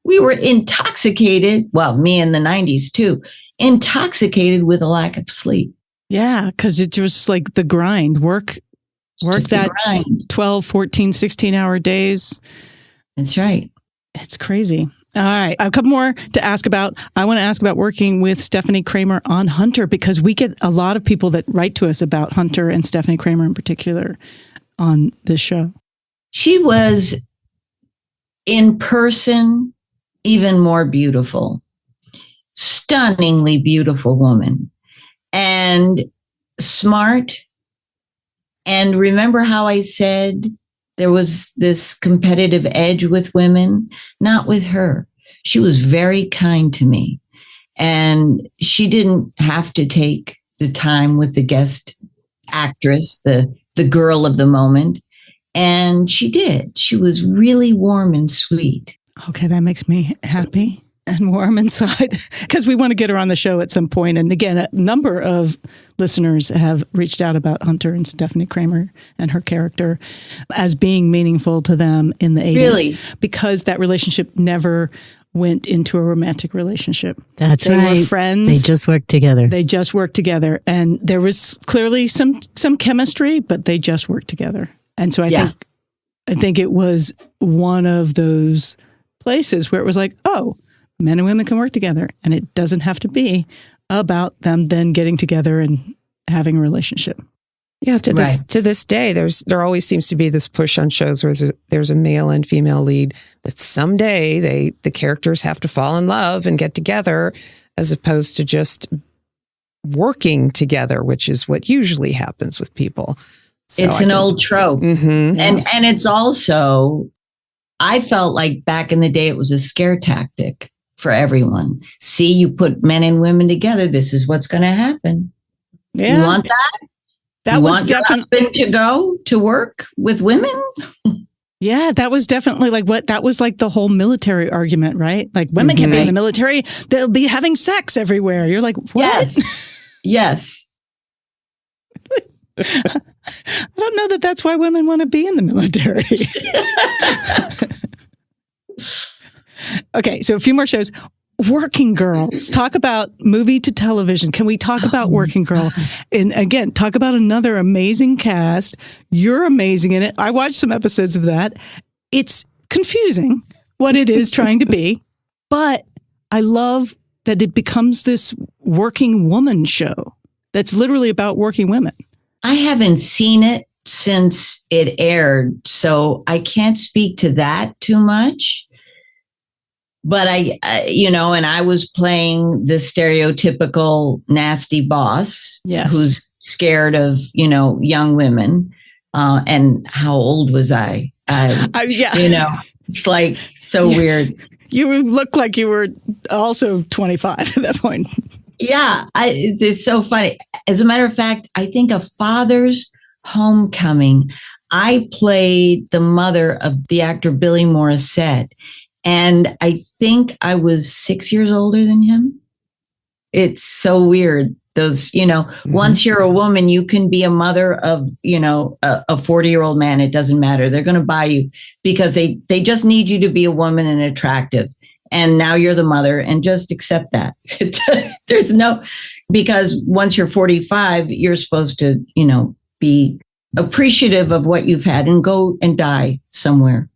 [SPEAKER 5] We were intoxicated. Well, me in the 90s too, intoxicated with a lack of sleep.
[SPEAKER 4] Yeah, because it's just like the grind, work
[SPEAKER 5] Just
[SPEAKER 4] that
[SPEAKER 5] the grind.
[SPEAKER 4] 12, 14, 16-hour days.
[SPEAKER 5] That's right.
[SPEAKER 4] It's crazy. All right. I have a couple more to ask about. I want to ask about working with Stephanie Kramer on Hunter, because we get a lot of people that write to us about Hunter and Stephanie Kramer in particular on this show.
[SPEAKER 5] She was in person even more beautiful, stunningly beautiful woman, and smart. And remember how I said there was this competitive edge with women? Not with her. She was very kind to me. And she didn't have to take the time with the guest actress, the girl of the moment. And she did. She was really warm and sweet.
[SPEAKER 4] Okay, that makes me happy and warm inside, because we want to get her on the show at some point. And again, a number of listeners have reached out about Hunter and Stephanie Kramer and her character as being meaningful to them in the 80s.
[SPEAKER 5] Really?
[SPEAKER 4] Because that relationship never went into a romantic relationship.
[SPEAKER 1] That's
[SPEAKER 4] They
[SPEAKER 1] right.
[SPEAKER 4] were friends.
[SPEAKER 1] They just worked together.
[SPEAKER 4] They just worked together. And there was clearly some chemistry, but they just worked together. And so I think it was one of those places where it was like, oh, men and women can work together, and it doesn't have to be about them then getting together and having a relationship.
[SPEAKER 3] Yeah, to this day, there always seems to be this push on shows where there's a male and female lead that someday the characters have to fall in love and get together, as opposed to just working together, which is what usually happens with people. So
[SPEAKER 5] It's an old trope.
[SPEAKER 3] Mm-hmm.
[SPEAKER 5] And it's also, I felt like back in the day, it was a scare tactic for everyone. See, you put men and women together, this is what's going to happen.
[SPEAKER 4] Yeah.
[SPEAKER 5] You want that?
[SPEAKER 4] That
[SPEAKER 5] you
[SPEAKER 4] was
[SPEAKER 5] want your
[SPEAKER 4] definitely,
[SPEAKER 5] husband to go to work with women?
[SPEAKER 4] Yeah, that was definitely that was like the whole military argument, right? Like women can't be in the military. They'll be having sex everywhere. You're like, what?
[SPEAKER 5] Yes.
[SPEAKER 4] I don't know that that's why women want to be in the military. Okay, so a few more shows. Working Girl. Let's talk about movie to television. Can we talk about Working Girl? And again, talk about another amazing cast. You're amazing in it. I watched some episodes of that. It's confusing what it is trying to be, but I love that it becomes this working woman show that's literally about working women.
[SPEAKER 5] I haven't seen it since it aired, so I can't speak to that too much. But and I was playing the stereotypical nasty boss who's scared of, young women. And how old was I? It's like so weird.
[SPEAKER 4] You look like you were also 25 at that point.
[SPEAKER 5] Yeah, it's so funny. As a matter of fact, I think A Father's Homecoming, I played the mother of the actor Billy Morissette. And I think I was 6 years older than him. It's so weird. Those, once you're a woman, you can be a mother of, a 40-year-old man. It doesn't matter. They're going to buy you because they just need you to be a woman and attractive. And now you're the mother and just accept that. Because once you're 45, you're supposed to, be appreciative of what you've had and go and die somewhere.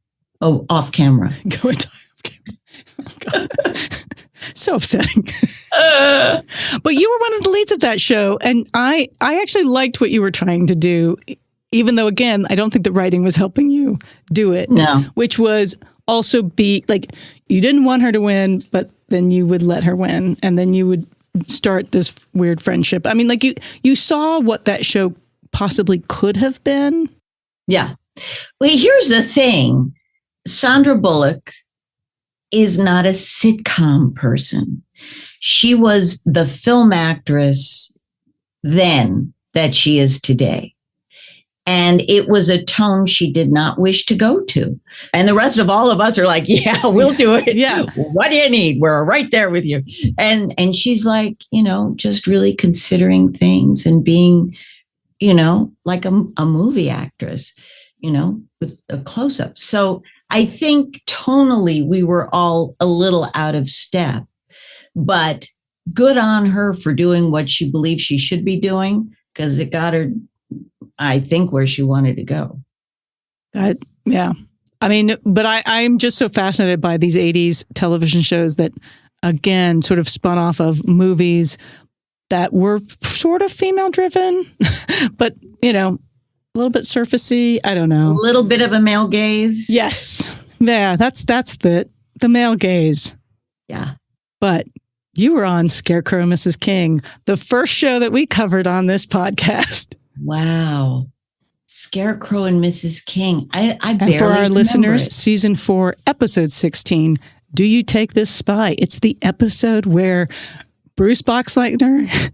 [SPEAKER 5] Oh, off camera.
[SPEAKER 4] Go and die off camera. Oh, God. So upsetting. But you were one of the leads of that show. And I actually liked what you were trying to do, even though, again, I don't think the writing was helping you do it.
[SPEAKER 5] No.
[SPEAKER 4] Which was also be like, you didn't want her to win, but then you would let her win. And then you would start this weird friendship. I mean, like you saw what that show possibly could have been.
[SPEAKER 5] Yeah. Well, here's the thing. Sandra Bullock is not a sitcom person. She was the film actress then that she is today. And it was a tone she did not wish to go to. And the rest of all of us are like, yeah, we'll do it.
[SPEAKER 4] Yeah.
[SPEAKER 5] What do you need? We're right there with you. And she's like, just really considering things and being, like a movie actress, with a close-up. So I think tonally we were all a little out of step, but good on her for doing what she believes she should be doing, because it got her, I think, where she wanted to go.
[SPEAKER 4] Yeah. I mean, but I'm just so fascinated by these 80s television shows that, again, sort of spun off of movies that were sort of female driven, but, a little bit surfacey. I don't know.
[SPEAKER 5] A little bit of a male gaze.
[SPEAKER 4] Yes. Yeah, that's the male gaze.
[SPEAKER 5] Yeah.
[SPEAKER 4] But you were on Scarecrow Mrs. King, the first show that we covered on this podcast.
[SPEAKER 5] Wow. Scarecrow and Mrs. King. I barely
[SPEAKER 4] And for our
[SPEAKER 5] remember
[SPEAKER 4] listeners,
[SPEAKER 5] it.
[SPEAKER 4] season 4, episode 16, Do You Take This Spy? It's the episode where Bruce Boxleitner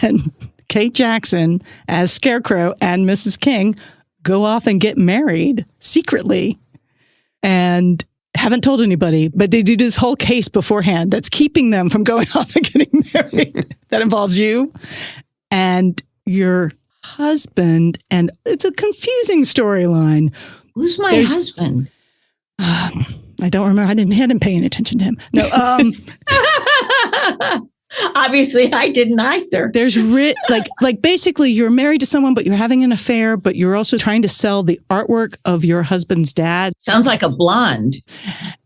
[SPEAKER 4] and Kate Jackson as Scarecrow and Mrs. King go off and get married secretly and haven't told anybody, but they do this whole case beforehand that's keeping them from going off and getting married. That involves you and your husband, and it's a confusing storyline.
[SPEAKER 5] Who's my husband?
[SPEAKER 4] I don't remember. I hadn't paying attention to him. No.
[SPEAKER 5] Obviously, I didn't either.
[SPEAKER 4] There's like basically you're married to someone, but you're having an affair, but you're also trying to sell the artwork of your husband's dad.
[SPEAKER 5] Sounds like a blonde.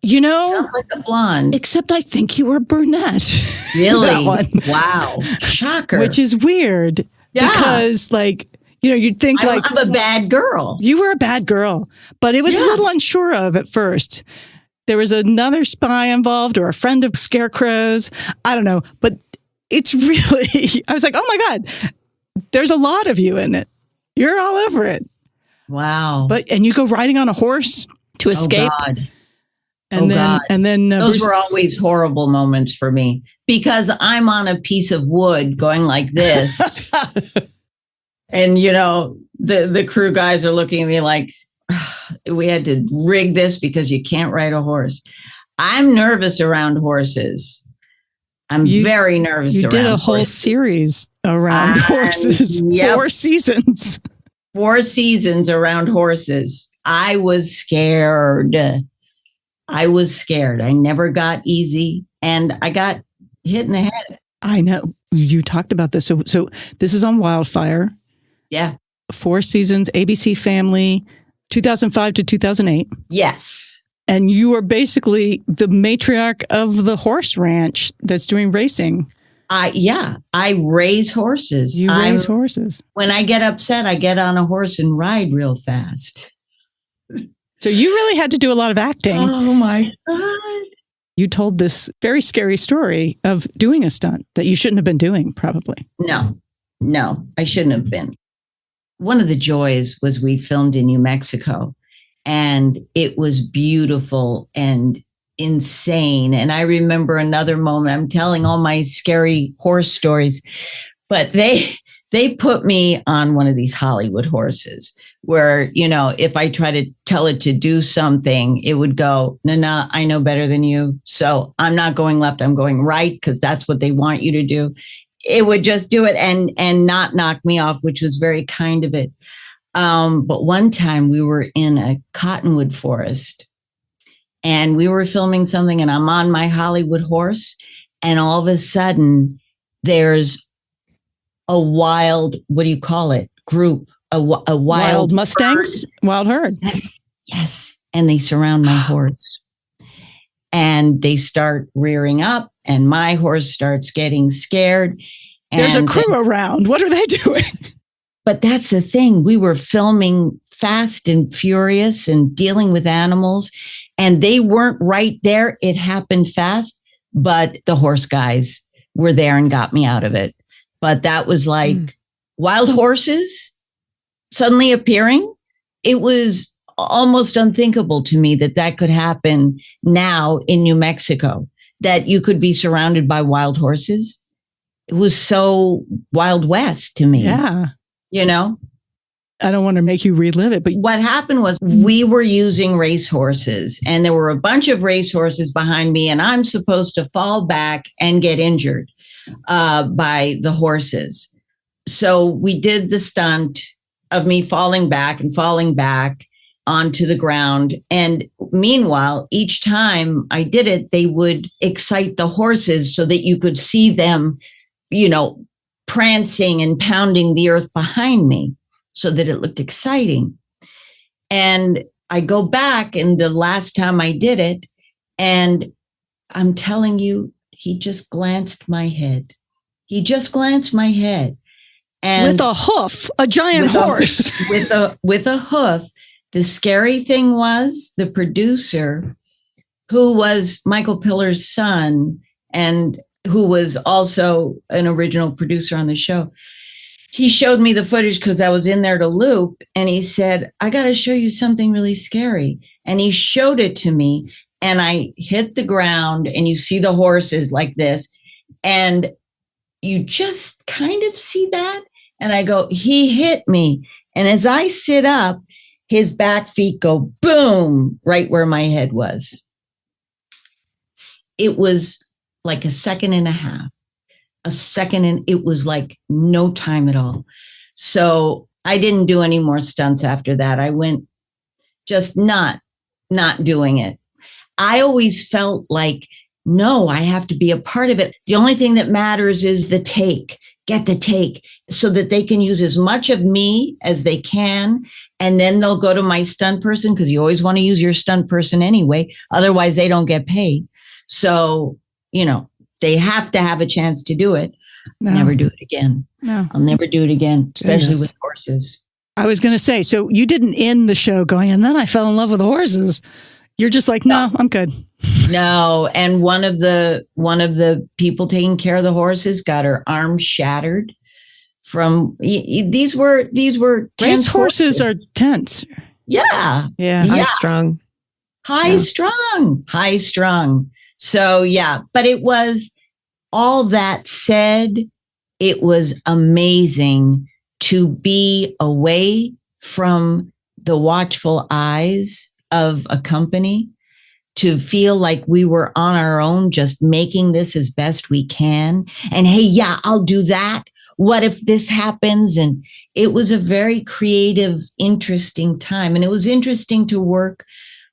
[SPEAKER 5] Sounds like a blonde.
[SPEAKER 4] Except I think you were brunette.
[SPEAKER 5] Really?
[SPEAKER 4] That one.
[SPEAKER 5] Wow. Shocker.
[SPEAKER 4] Which is weird.
[SPEAKER 5] Yeah.
[SPEAKER 4] Because you'd think
[SPEAKER 5] I'm a bad girl.
[SPEAKER 4] You were a bad girl, but it was a little unsure of at first. There was another spy involved or a friend of Scarecrow's. I don't know, but it's really, I was like, oh my God, there's a lot of you in it. You're all over it.
[SPEAKER 5] Wow.
[SPEAKER 4] And you go riding on a horse to escape.
[SPEAKER 5] Oh God.
[SPEAKER 4] And then
[SPEAKER 5] those were always horrible moments for me because I'm on a piece of wood going like this. And, the crew guys are looking at me like, we had to rig this because you can't ride a horse. I'm nervous around horses. I'm very nervous.
[SPEAKER 4] You did a whole
[SPEAKER 5] horses.
[SPEAKER 4] series around horses.
[SPEAKER 5] Yep.
[SPEAKER 4] 4 seasons.
[SPEAKER 5] 4 seasons around horses. I was scared. I never got easy, and I got hit in the head.
[SPEAKER 4] I know. You talked about this. So this is on Wildfire.
[SPEAKER 5] Yeah.
[SPEAKER 4] 4 seasons, ABC Family, 2005 to 2008.
[SPEAKER 5] Yes.
[SPEAKER 4] And you are basically the matriarch of the horse ranch that's doing racing.
[SPEAKER 5] I raise horses.
[SPEAKER 4] You raise horses.
[SPEAKER 5] When I get upset, I get on a horse and ride real fast.
[SPEAKER 4] So you really had to do a lot of acting.
[SPEAKER 5] Oh my God.
[SPEAKER 4] You told this very scary story of doing a stunt that you shouldn't have been doing, probably.
[SPEAKER 5] No, I shouldn't have been. One of the joys was we filmed in New Mexico, and it was beautiful and insane. And I remember another moment, I'm telling all my scary horse stories, but they put me on one of these Hollywood horses where, if I try to tell it to do something, it would go, no, I know better than you. So I'm not going left, I'm going right, because that's what they want you to do. It would just do it and not knock me off, which was very kind of it. But one time we were in a cottonwood forest and we were filming something, and I'm on my Hollywood horse, and all of a sudden there's a wild, what do you call it? Group, a wild
[SPEAKER 4] Mustangs,
[SPEAKER 5] herd.
[SPEAKER 4] wild herd.
[SPEAKER 5] Yes. And they surround my horse and they start rearing up, and my horse starts getting scared.
[SPEAKER 4] There's a crew around. What are they doing?
[SPEAKER 5] But that's the thing. We were filming fast and furious and dealing with animals, and they weren't right there. It happened fast, but the horse guys were there and got me out of it. But that was like wild horses suddenly appearing. It was almost unthinkable to me that could happen now in New Mexico, that you could be surrounded by wild horses. It was so Wild West to me.
[SPEAKER 4] Yeah.
[SPEAKER 5] I
[SPEAKER 4] don't want to make you relive it, but
[SPEAKER 5] what happened was we were using race horses, and there were a bunch of race horses behind me, and I'm supposed to fall back and get injured by the horses. So we did the stunt of me falling back onto the ground. And meanwhile, each time I did it, they would excite the horses so that you could see them, prancing and pounding the earth behind me so that it looked exciting. And I go back, and the last time I did it, and I'm telling you, he just glanced my head. And
[SPEAKER 4] with a hoof, a giant horse.
[SPEAKER 5] With a hoof. The scary thing was the producer, who was Michael Pillar's son and who was also an original producer on the show. He showed me the footage because I was in there to loop, and he said, I got to show you something really scary. And he showed it to me, and I hit the ground, and you see the horses like this, and you just kind of see that. And I go, he hit me. And as I sit up, his back feet go boom, right where my head was. It was like a second and a half. And it was like no time at all. So I didn't do any more stunts after that. I went just not doing it. I always felt like, no, I have to be a part of it. The only thing that matters is the take. Get the take so that they can use as much of me as they can. And then they'll go to my stunt person, because you always want to use your stunt person anyway. Otherwise, they don't get paid. So, they have to have a chance to do it. No. Never do it again.
[SPEAKER 4] No.
[SPEAKER 5] I'll never do it again, especially with horses.
[SPEAKER 4] I was going to say, so you didn't end the show going, and then I fell in love with horses. You're just like, no, I'm good.
[SPEAKER 5] No. And one of the people taking care of the horses got her arm shattered from these were
[SPEAKER 4] race horses are tense.
[SPEAKER 5] Yeah.
[SPEAKER 4] Yeah.
[SPEAKER 3] High strung.
[SPEAKER 5] High strung. So yeah, but it was, all that said, it was amazing to be away from the watchful eyes of a company, to feel like we were on our own, just making this as best we can. And hey, yeah, I'll do that. What if this happens? And it was a very creative, interesting time. And it was interesting to work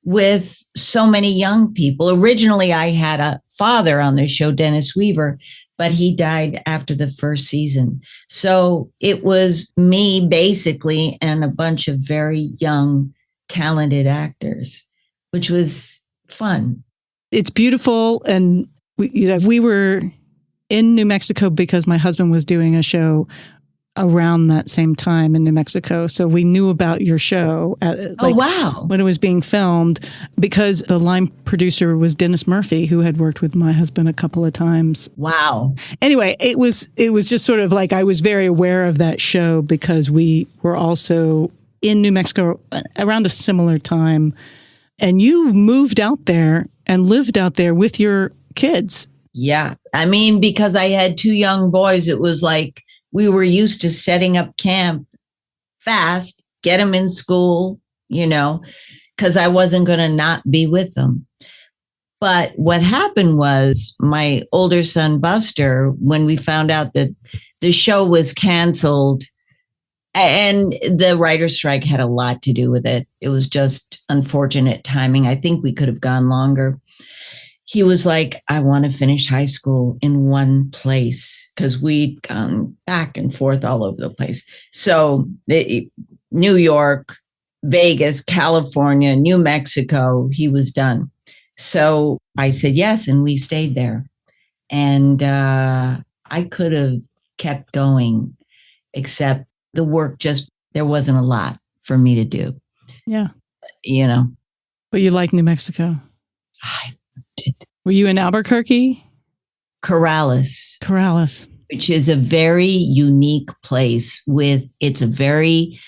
[SPEAKER 5] with so many young people. Originally, I had a father on the show, Dennis Weaver, but he died after the first season. So it was me basically and a bunch of very young, talented actors, which was fun.
[SPEAKER 4] It's beautiful. And we were in New Mexico because my husband was doing a show around that same time in New Mexico. So we knew about your show
[SPEAKER 5] Wow.
[SPEAKER 4] when it was being filmed, because the line producer was Dennis Murphy, who had worked with my husband a couple of times.
[SPEAKER 5] Wow.
[SPEAKER 4] Anyway, it was just sort of like I was very aware of that show because we were also in New Mexico around a similar time. And you moved out there and lived out there with your kids.
[SPEAKER 5] Yeah. I mean, because I had two young boys, it was like we were used to setting up camp fast, get them in school, because I wasn't going to not be with them. But what happened was my older son, Buster, when we found out that the show was canceled, and the writer's strike had a lot to do with it. It was just unfortunate timing. I think we could have gone longer. He was like, I want to finish high school in one place, because we'd gone back and forth all over the place. So New York, Vegas, California, New Mexico, he was done. So I said yes, and we stayed there. And I could have kept going, except the work there wasn't a lot for me to do.
[SPEAKER 4] Yeah.
[SPEAKER 5] But
[SPEAKER 4] you like New Mexico?
[SPEAKER 5] I loved it.
[SPEAKER 4] Were you in Albuquerque?
[SPEAKER 5] Corrales, which is a very unique place it's a very,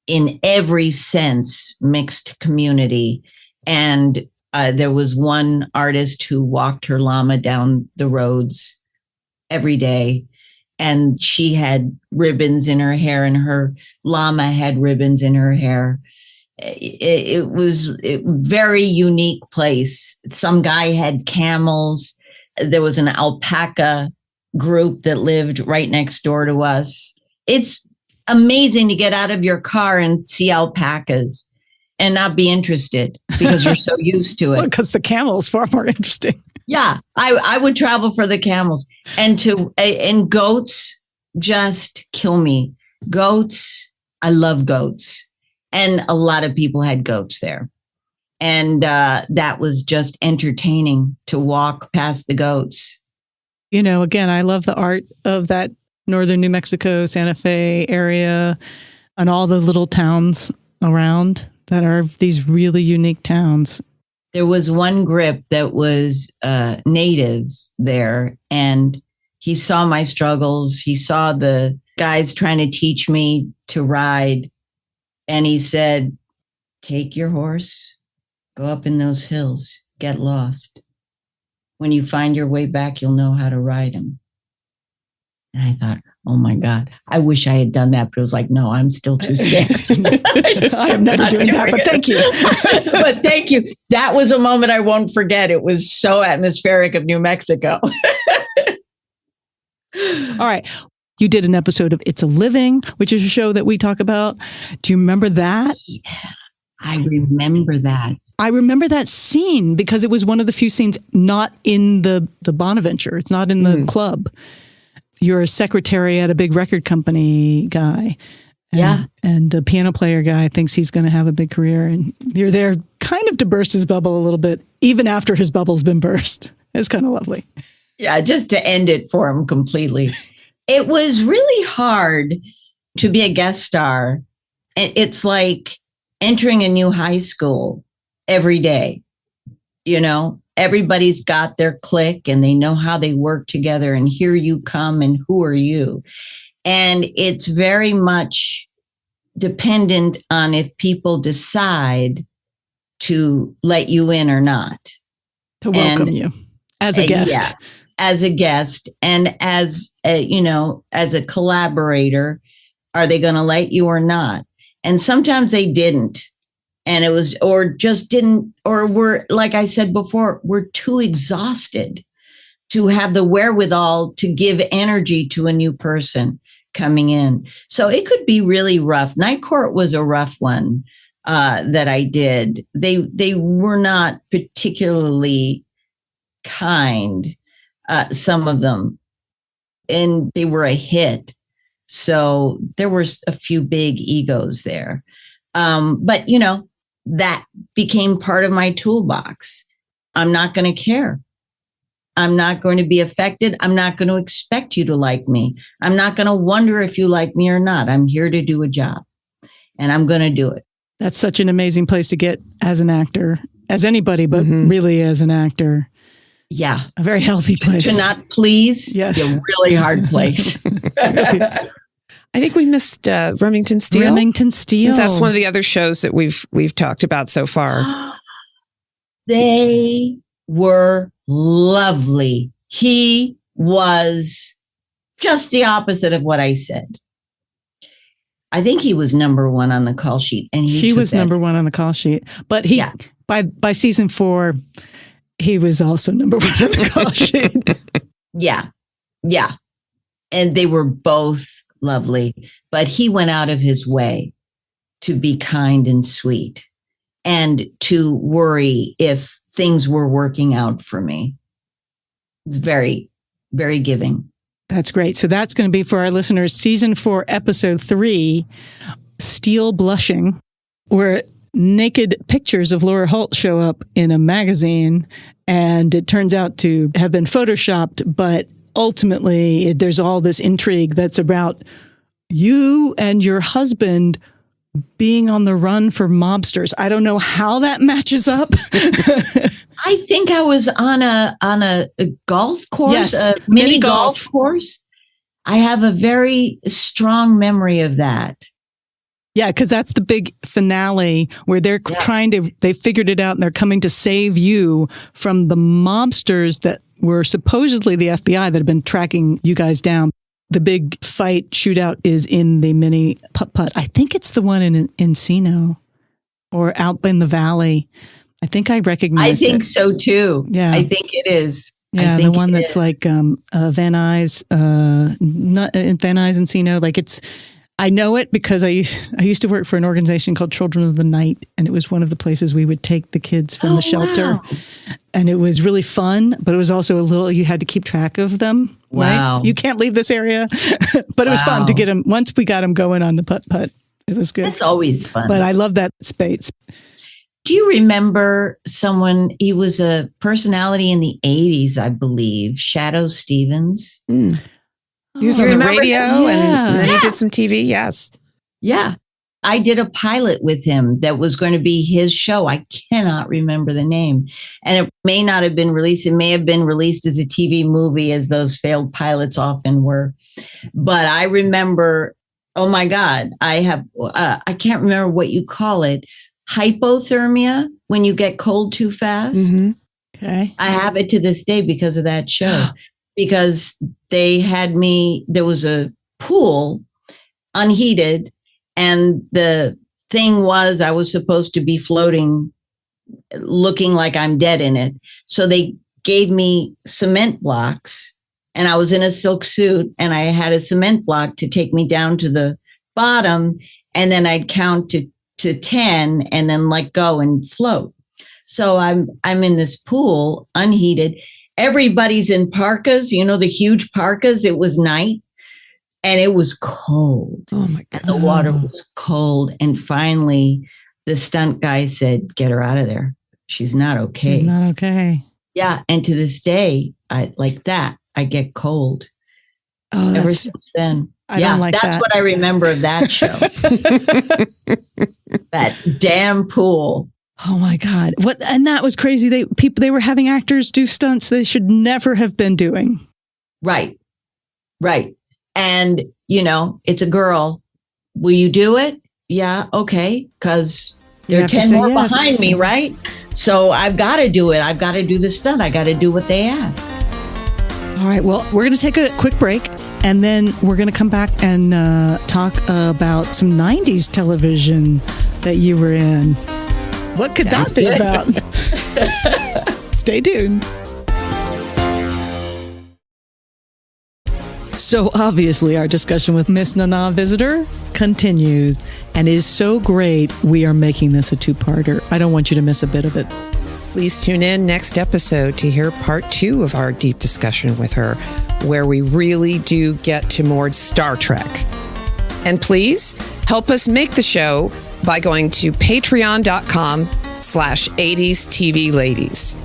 [SPEAKER 5] in every sense, mixed community. And there was one artist who walked her llama down the roads every day. And she had ribbons in her hair, and her llama had ribbons in her hair. It was a very unique place. Some guy had camels. There was an alpaca group that lived right next door to us. It's amazing to get out of your car and see alpacas and not be interested because you're so used to it.
[SPEAKER 4] Because the camel is far more interesting.
[SPEAKER 5] Yeah, I would travel for the camels, and goats just kill me. Goats, I love goats, and a lot of people had goats there, and that was just entertaining to walk past the goats.
[SPEAKER 4] Again, I love the art of that northern New Mexico, Santa Fe area, and all the little towns around that are these really unique towns.
[SPEAKER 5] There was one grip that was native there, and he saw my struggles. He saw the guys trying to teach me to ride, and he said, take your horse, go up in those hills, get lost. When you find your way back, you'll know how to ride him. And I thought, oh my God, I wish I had done that. But it was like, no, I'm still too scared.
[SPEAKER 4] I am never doing that, but thank you.
[SPEAKER 5] But thank you. That was a moment I won't forget. It was so atmospheric of New Mexico.
[SPEAKER 4] All right. You did an episode of It's a Living, which is a show that we talk about. Do you remember that?
[SPEAKER 5] Yeah, I remember that.
[SPEAKER 4] I remember that scene because it was one of the few scenes not in the Bonaventure. It's not in the club. You're a secretary at a big record company guy. And the piano player guy thinks he's going to have a big career. And you're there kind of to burst his bubble a little bit, even after his bubble's been burst. It's kind of lovely.
[SPEAKER 5] Yeah, just to end it for him completely. It was really hard to be a guest star. It's like entering a new high school every day. Everybody's got their clique and they know how they work together, and here you come and who are you? And it's very much dependent on if people decide to let you in or not.
[SPEAKER 4] To welcome you as a guest.
[SPEAKER 5] Yeah, as a guest and as a collaborator, are they going to let you or not? And sometimes they didn't. And it was, or just didn't, or were, like I said before, we're too exhausted to have the wherewithal to give energy to a new person coming in. So it could be really rough. Night Court was a rough one that I did. They were not particularly kind, some of them, and they were a hit. So there were a few big egos there. But, you know, that became part of my toolbox. I'm not going to care. I'm not going to be affected. I'm not going to expect you to like me. I'm not going to wonder if you like me or not. I'm here to do a job, and I'm going to do it.
[SPEAKER 4] That's such an amazing place to get as an actor, as anybody, but really as an actor.
[SPEAKER 5] Yeah.
[SPEAKER 4] A very healthy place.
[SPEAKER 5] To not please,
[SPEAKER 4] Yes.
[SPEAKER 5] a really hard place.
[SPEAKER 3] I think we missed Remington Steele.
[SPEAKER 4] Remington Steele.
[SPEAKER 3] That's one of the other shows that we've talked about so far.
[SPEAKER 5] They were lovely. He was just the opposite of what I said. I think he was number one on the call sheet, and
[SPEAKER 4] She was number one on the call sheet. But he, by season 4, he was also number one on the call sheet.
[SPEAKER 5] Yeah. Yeah. And they were both lovely, but he went out of his way to be kind and sweet and to worry if things were working out for me. It's very, very giving.
[SPEAKER 4] That's great. So that's going to be for our listeners, season 4, episode 3, Steele Blushing, where naked pictures of Laura Holt show up in a magazine, and it turns out to have been photoshopped, but ultimately there's all this intrigue that's about you and your husband being on the run for mobsters. I don't know how that matches up.
[SPEAKER 5] I think I was on a golf course,
[SPEAKER 4] Yes,
[SPEAKER 5] a mini
[SPEAKER 4] mini golf.
[SPEAKER 5] golf course. I have a very strong memory of that.
[SPEAKER 4] Yeah, because that's the big finale where they're they figured it out and they're coming to save you from the mobsters that were supposedly the FBI that have been tracking you guys down. The big fight shootout is in the mini putt-putt. I think it's the one in Encino or out in the valley. I think I recognize it.
[SPEAKER 5] I think so too.
[SPEAKER 4] Yeah.
[SPEAKER 5] I think it is.
[SPEAKER 4] Yeah, the one that's like Van Nuys, Van Nuys Encino. Like it's, I know it because I used to work for an organization called Children of the Night, and it was one of the places we would take the kids from the shelter. Wow. And it was really fun, but it was also a little, you had to keep track of them.
[SPEAKER 5] Wow.
[SPEAKER 4] Right? You can't leave this area. But it was fun to get them, once we got them going on the putt-putt, it was good.
[SPEAKER 5] It's always fun.
[SPEAKER 4] But I love that space.
[SPEAKER 5] Do you remember someone, he was a personality in the 80s, I believe, Shadow Stevens?
[SPEAKER 3] Mm. He was on the radio and then he did some TV. Yes.
[SPEAKER 5] Yeah. I did a pilot with him that was going to be his show. I cannot remember the name. And it may not have been released. It may have been released as a TV movie, as those failed pilots often were. But I remember, oh my God, I can't remember what you call it. Hypothermia, when you get cold too fast.
[SPEAKER 4] Mm-hmm. Okay.
[SPEAKER 5] I have it to this day because of that show. Because they had me, there was a pool, unheated, and the thing was I was supposed to be floating, looking like I'm dead in it. So they gave me cement blocks, and I was in a silk suit, and I had a cement block to take me down to the bottom, and then I'd count to 10 and then let go and float. So I'm in this pool, unheated. Everybody's in parkas, you know, the huge parkas. It was night and it was cold.
[SPEAKER 3] Oh my God.
[SPEAKER 5] And the water was cold. And finally, the stunt guy said, "Get her out of there. She's not okay."
[SPEAKER 4] She's not okay.
[SPEAKER 5] Yeah. And to this day, I get cold.
[SPEAKER 4] Oh,
[SPEAKER 5] ever since then.
[SPEAKER 4] I don't like
[SPEAKER 5] that's
[SPEAKER 4] that.
[SPEAKER 5] what I remember of that show. That damn pool.
[SPEAKER 4] Oh my God. What? And that was crazy. They were having actors do stunts they should never have been doing.
[SPEAKER 5] Right. Right. And, you know, it's a girl. Will you do it? Yeah. Okay. Because there are 10 more behind me, right? So I've got to do it. I've got to do the stunt. I got to do what they ask.
[SPEAKER 4] All right. Well, we're going to take a quick break. And then we're going to come back and talk about some 90s television that you were in. What could that be about? Stay tuned. So obviously our discussion with Miss Nana Visitor continues, and it is so great we are making this a two-parter. I don't want you to miss a bit of it.
[SPEAKER 3] Please tune in next episode to hear part 2 of our deep discussion with her, where we really do get to more Star Trek. And please help us make the show by going to patreon.com/80stvladies.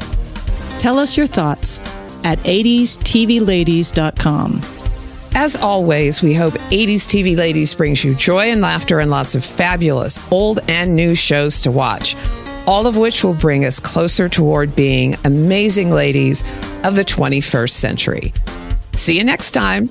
[SPEAKER 4] Tell us your thoughts at 80stvladies.com.
[SPEAKER 3] As always, we hope 80s TV Ladies brings you joy and laughter and lots of fabulous old and new shows to watch, all of which will bring us closer toward being amazing ladies of the 21st century. See you next time.